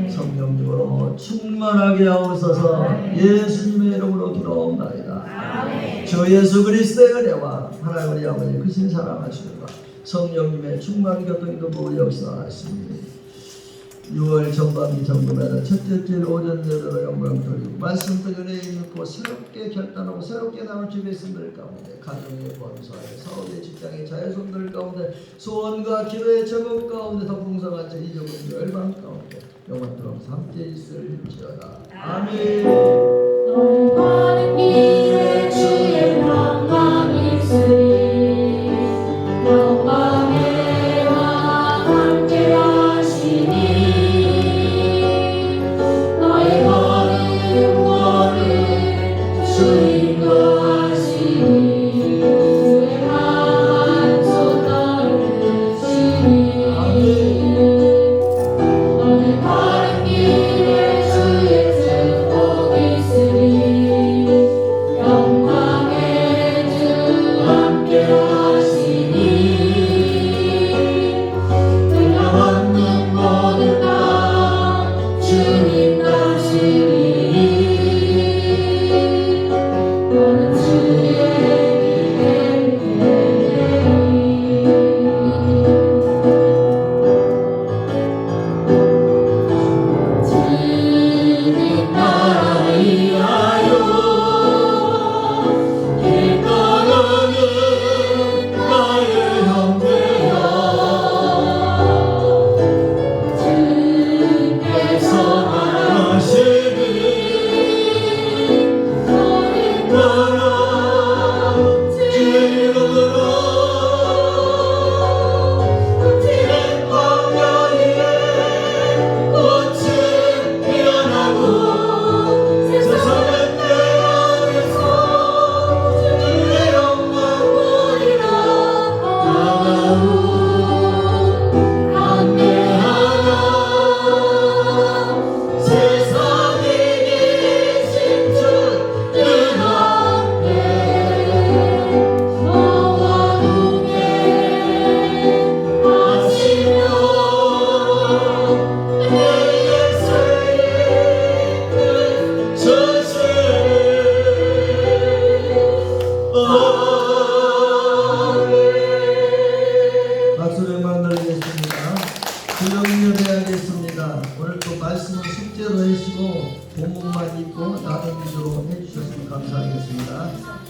Speaker 2: 성령님으로 충만하게 하옵소서. 예수님의 이름으로 기도하옵나이다. 주 예수 그리스도의 은혜와 하나님 우리 아버지 크신 사랑하시는가 성령님의 충만 교통도 역사하십니다. 6월 전반기 점검에는 첫째 주일 오전 예배로 영광 돌리고 말씀 은혜에 믿고 새롭게 결단하고 새롭게 나올 주의 백성들 가운데 가정의 범사에 사업의 직장의 자녀손들 가운데 소원과 기도의 제목 가운데 더 풍성한 이적은 열방 가운데 영원토록 함께 있을지어다. 아멘.
Speaker 3: 너는 길에 주의 영광이 있으리 영광의 왕 함께 하시니 너의 걸음걸음 주님 도하시니 주의 한 손 떨으시니 너는 걸음길에 주의 축복이 있으리 영광의 주 함께 하시니 내가 얻는 모든 것 주님 다스리니 너는 주의 주님 나라 위하여 길 걸어는 나의 형제여 주께서 말하시니 너희 걸어 주의 이름으로 지는 광야 위에 꽃은 피어나고 세상은 내 안에서 주의 영광 보리라 나가우 함께하라 세상 이기신 주는 함께 너와 동행하시며 내 예수의 이끌 주시니
Speaker 2: 박수로 영광 돌리겠습니다. 주여 예배하겠습니다. 오늘 또 말씀을 숙제로 해주시고 본문만 읽고 나누는 위주로 해주셨으면 감사하겠습니다.